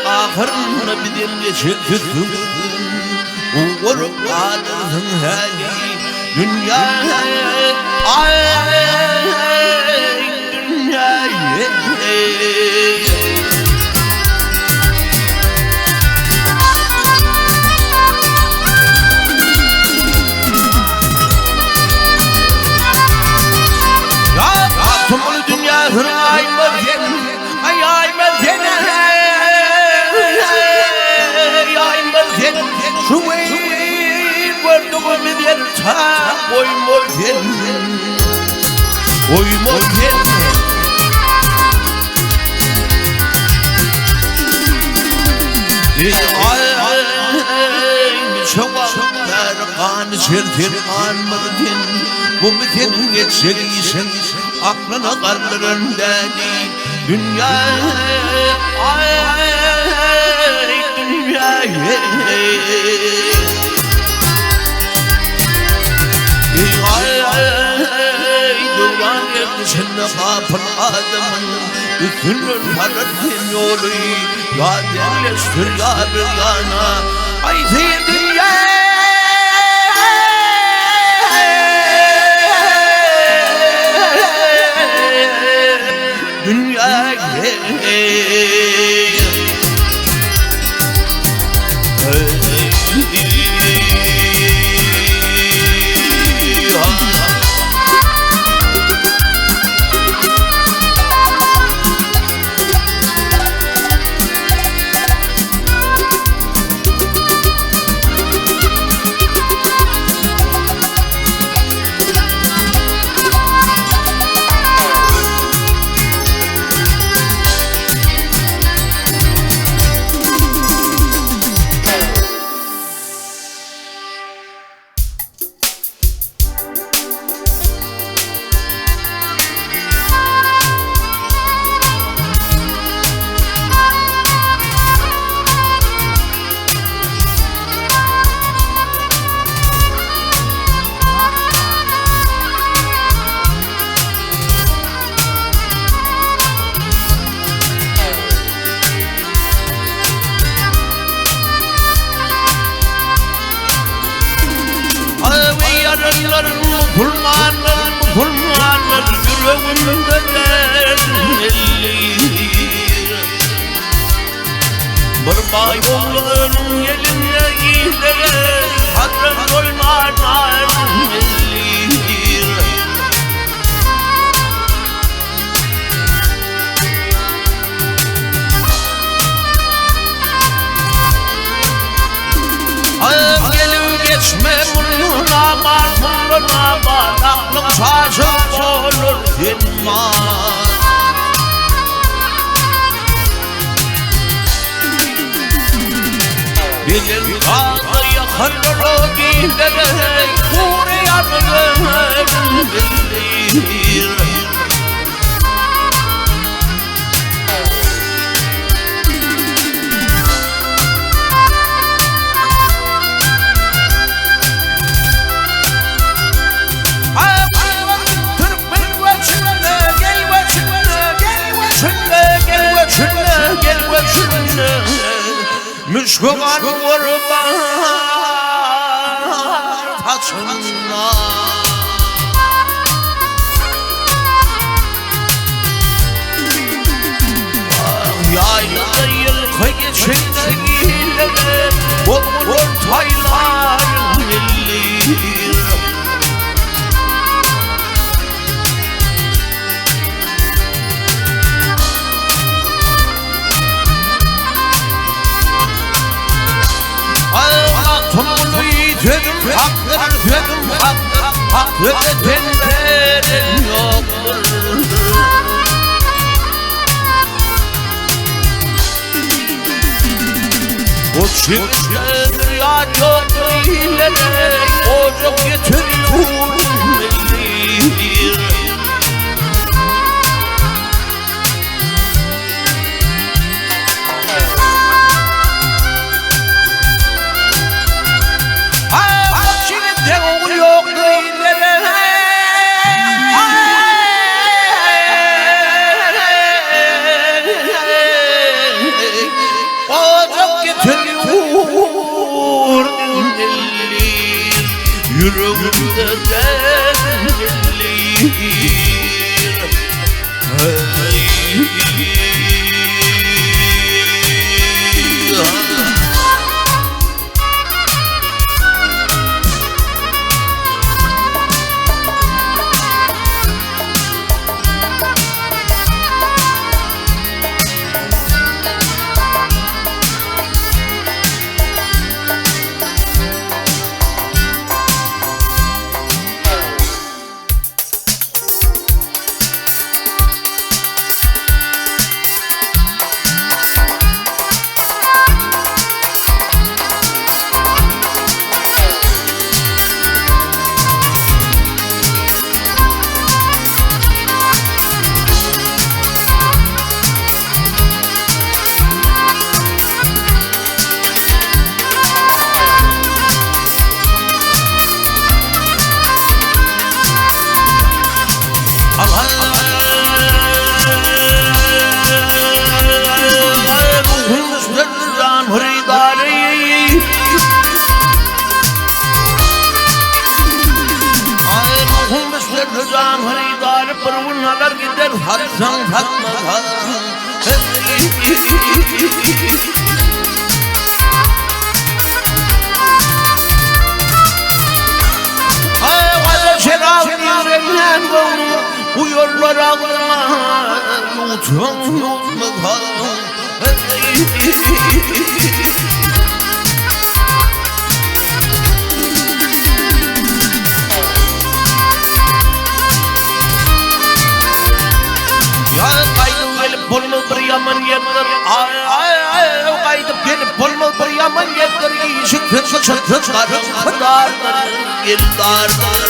Ahırına bir geçirdim Uğurum ağrıdın hali Dünya Tümlü dünya hırayı merken Ayay merken Ayay merken Şu eğil gördüğümü der ta Oy morken Oy morken Şavaklar sertir anmırdın Bu müten geçseliysen Aklına karların deni Dünya Dünya Duran yetişinde kapın adamın Üstünün parasın yolu Ya derleştir ya bir yana Ay dünya Dünya Müslümanların, Müslümanlar yüreğinde ellir. Bir bay oğlanın elinde gider, Hazret Oymanlar ellir. Gelin geçme bununa var, aklım şaşık olur dinmez. Bilin dağda yakınları giderek uğrayanın bilir. Müslüman kurban taçında Yaylıda yılkı geçinde giyilir Oğulun tayların ellir. Tumunu yiğitim hakkı edenlerin yoktur. O çiftler ya çok iyilerek ocak getiriyor ellir. Yüreğimde delilir. Rızan hıydar pırvınalar gider Hasan Fatma Valla şeraf yüreğinden doğru uyurlar ağlama Yutun yutma Polmo bir yaman yerdir, kaydıp gelip polmo bir yaman yerdir, işit çıkarım kıdardır, yıldardır.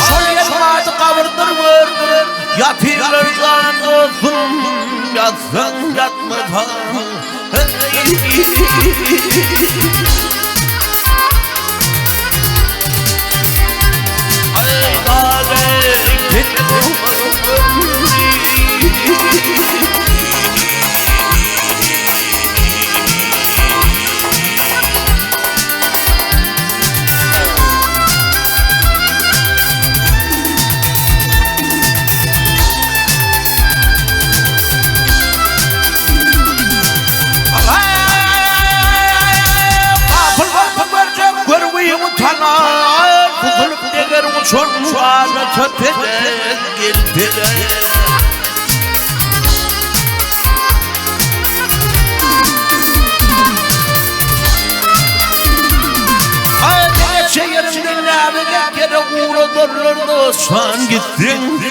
Şol yermadı kavurdur vurdur, yatırır can olsun, yatsın yatmadan. Kukulup deger uçurmuşana tepede gittiler. Şehrimden nabede kere uğradırlardı sen gittin.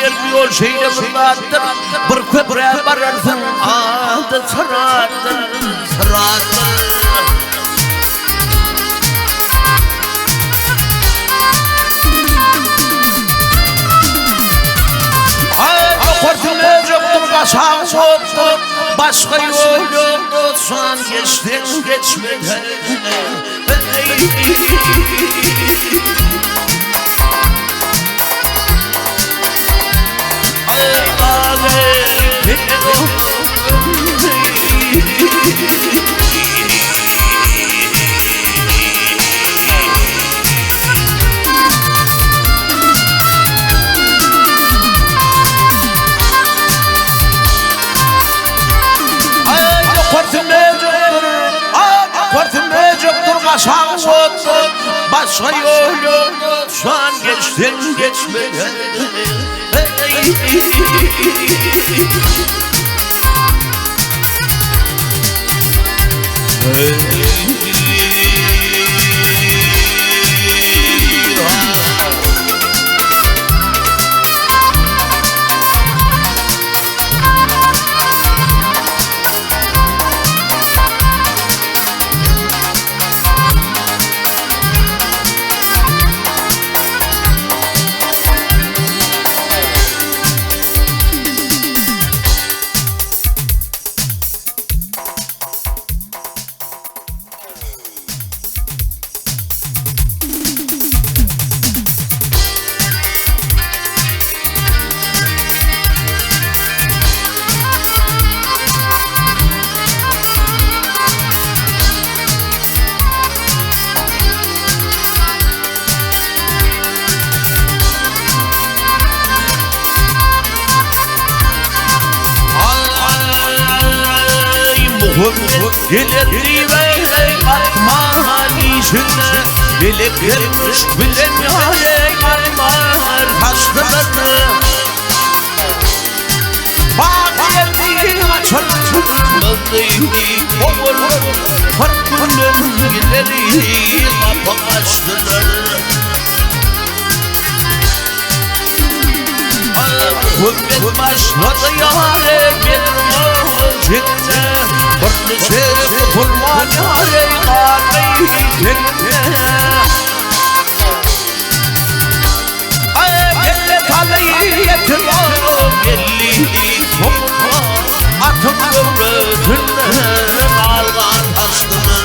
Vermiyor şeyle fırlattır. Bir köprüye vararsın adı sırattır. Korktuğumuz yoktur kaçağın soktu. Başka yol yoktu son geçtin geçmeden. Korktuğumuz kaçağın soktu. Başka yol yoktu son geçtin geçmeden. Gelir böyle atma işine. Bileklermiş bilen yâre armar hastaları. Bak yerliği açılır olur. Farkının ileri kapı açtılar. Hürmet başladı yâre bir mağazinde. Barnıcı kurban yâre ağabeylikte. Gelle kalayı yetir o gelli kumla. Atın gömrütünden algan hastını.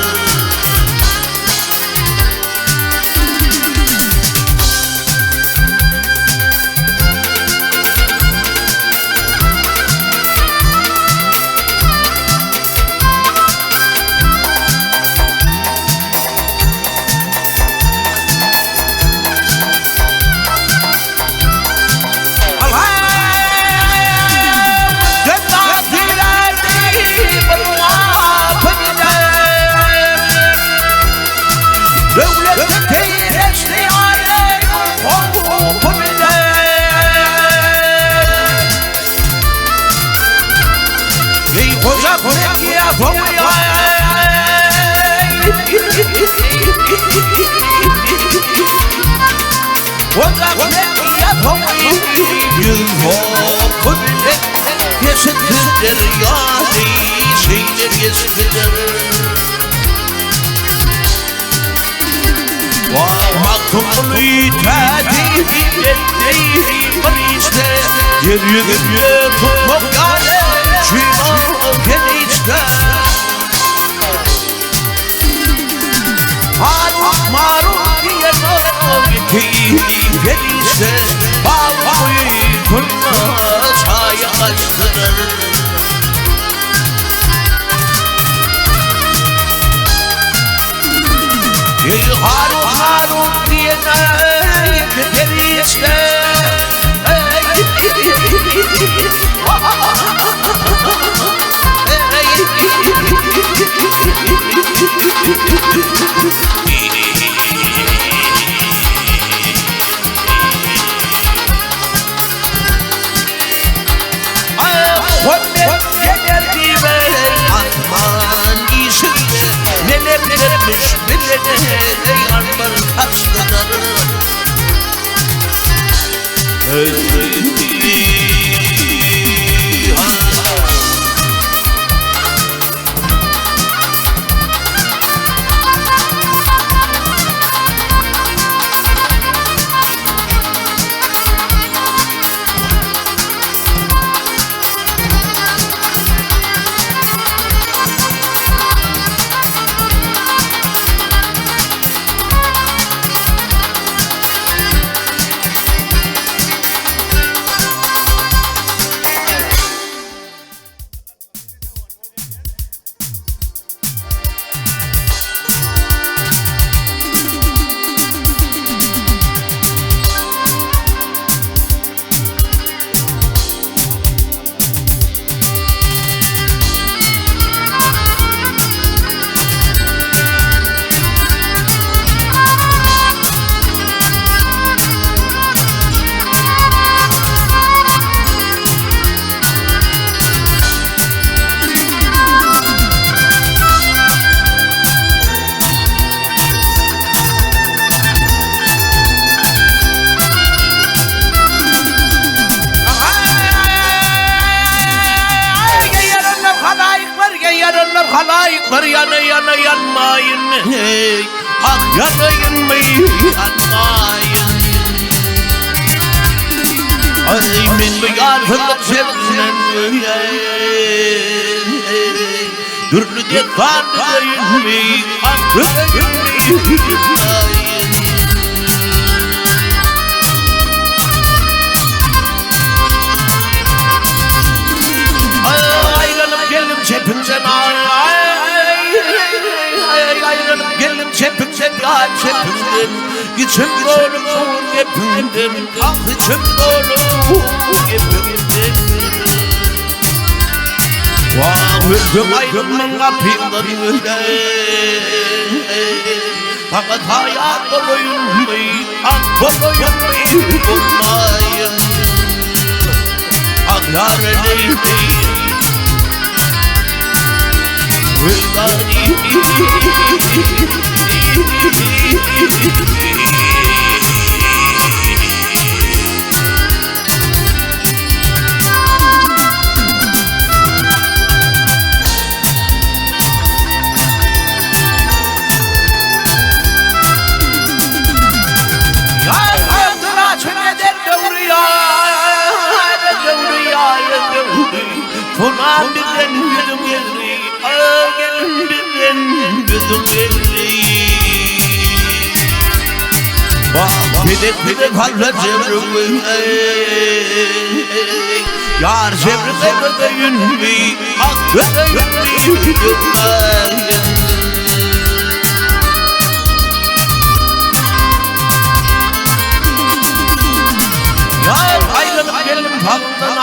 Koca koca yapamıyor. Koca koca yapamıyor. Kudret yaşıttır yani şeyler yaşıttır. Makumunu itaati ettiğim işte yeryüzünde tutmak yani genişte. Harun marun diye gittiğim genişte. Bağlıyı kurma çaya açtılar. Harun marun diye Halayıklar yana yana yanmayın. Hey, ah yanayın mı yanmayın. Ay min bir yarfılık sevinen. Dürlü diye kanlayın mı yanayın mı yanmayın. Aylanıp geldim çepimden aylanıp geldim çepimden ya çepimden içim dolu hepimden ah içim dolu hepimden vah öldüm ayrımın kapımdan fakat hayat doluyum mu ah doluyum mu olmayın ah yareleyim Fona birden yüzüm geldi, gelin birden yüzüm geldi. Bak bir de fazla çevrimi, yar çevrime ödeyün mi, ödeyün mi yüzümden. Yar ayrılıp gelin faktan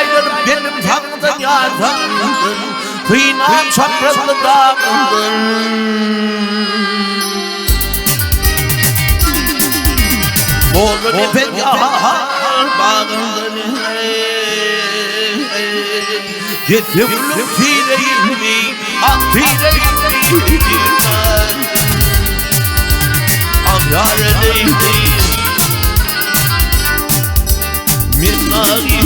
ayrılıp benim tanıdın ya tanıdın kıyınan çaprazlı dağıldın Bolu nefes yahar bağındın Gittim fireyim ah fireyim ah yaredeyim Minnari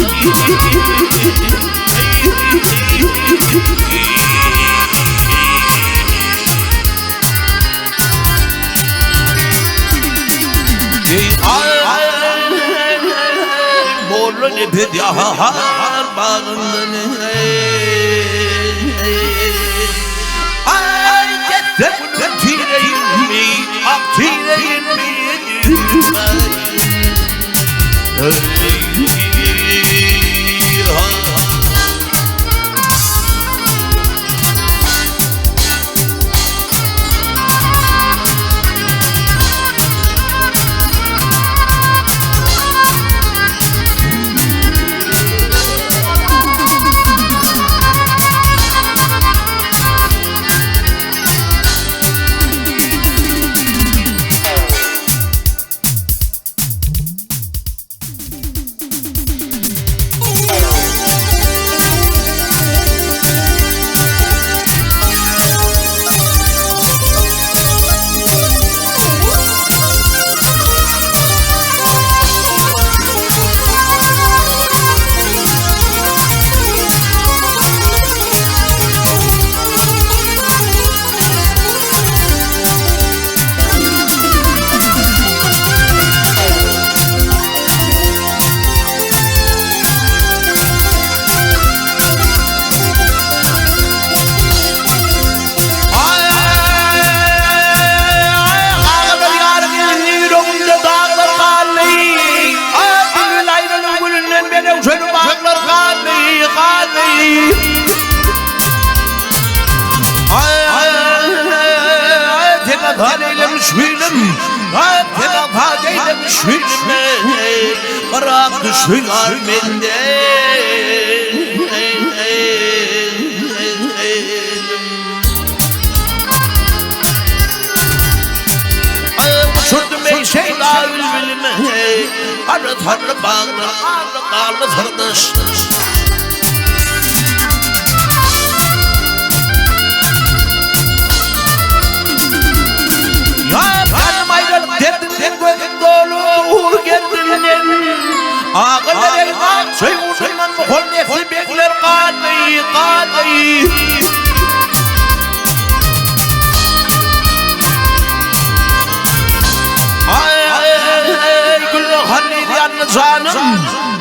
Bolu nefes yahar bağındın Ay gittim fireyim ah fireyim Kenavan eylemiş hüylüm Kenavan eylemiş hüylüm Bırak düşüyor mende Uçurdum ey şeyda bülbülüme Arı tarı bağlı Arı karlı fırdış Ya benim ayrılık derdimden gözüm dolu Uğur kendimden Ağırlar elma Söy uğrundan bu kol nefsi bekler Kanayı kanayı Canım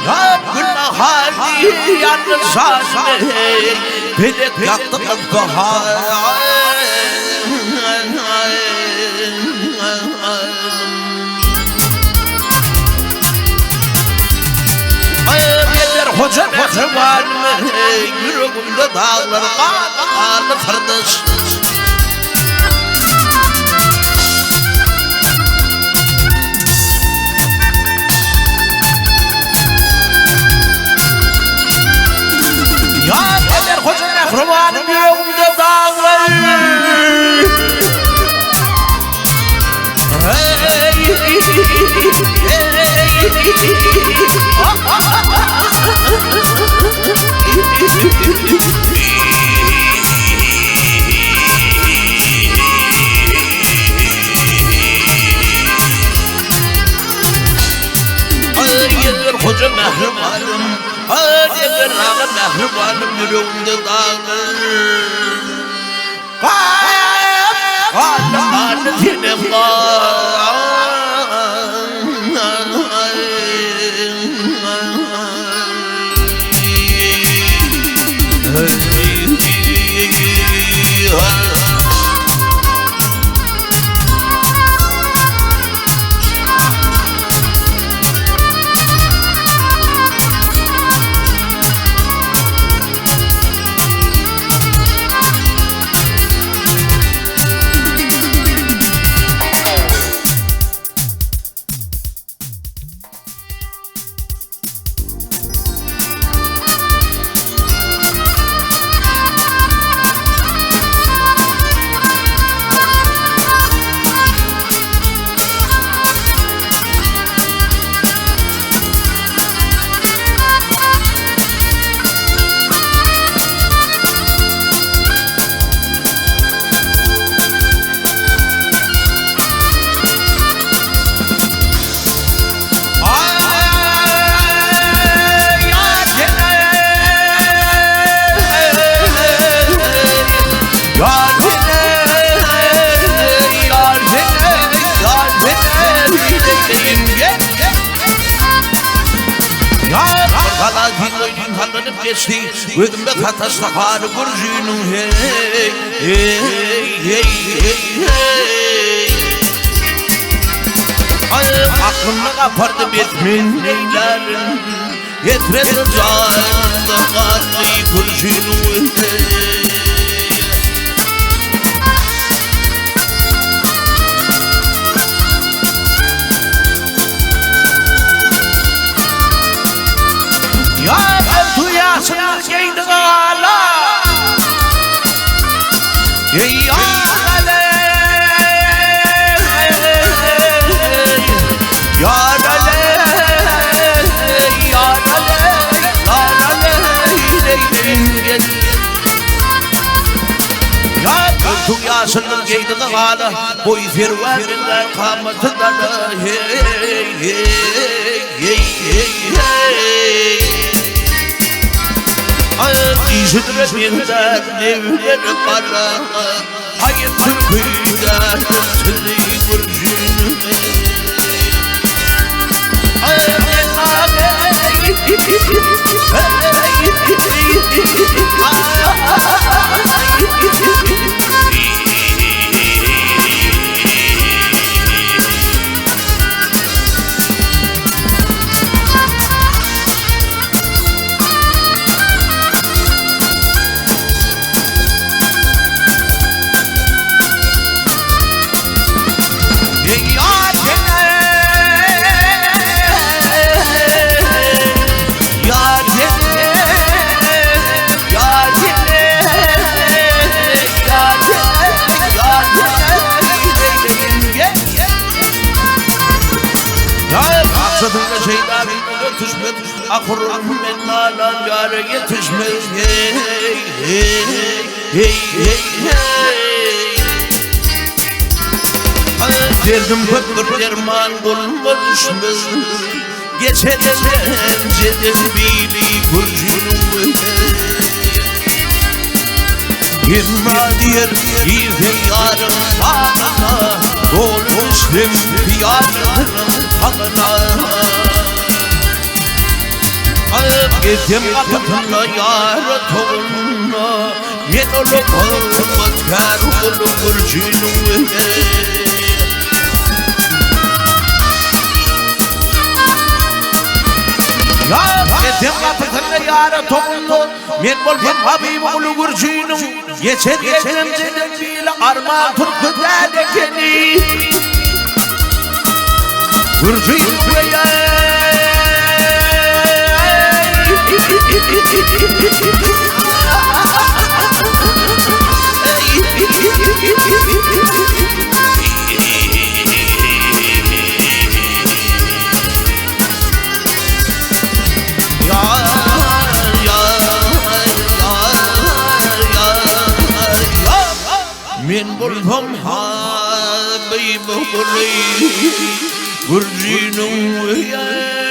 ya günah hali yalnız sahne Bilek yaktı bahar Yeter hoca mehriban Yüreğimde dağlar kanlı fırdış Ya neler hoca mehribanım yüreğimde dağlar Yeter hoca mehribanım Yeter ağa mehribanım yüreğimde dağlar Kanı senem geçti Gözümde tatasla karı burcunun hey hey hey hey Aklımda kapardı bitmin neylerin Yetredi canımda karı burcunun hey Ya ben duyasınız geydi gala Ya lale Ya lale Ya lale Ya ben duyasınız geydi gala Boy ferverinden kamatında da hey hey hey hey İşitme benden evleri bana Hayır türküden seni burcunu yetişmez. Akırım men nalan yâre yetişmez. Hey hey hey hey hey. Derdim kötür derman bulma düşmez. Geçeden ceden bili kurcunum. İmma diyer ife yarım bağına, Kol müslim diyarım kanına. Gittim kapımla yar toğunla, Yen olup olmaz kar olup kurcunum. Gittim kapımla yar toğunla, Yen bolmam habib olu kurcunum. Geçer geçerim ceden bile armağan Türk'ta dekeni. Kurcunum min bulham habib kulli kurjinum ya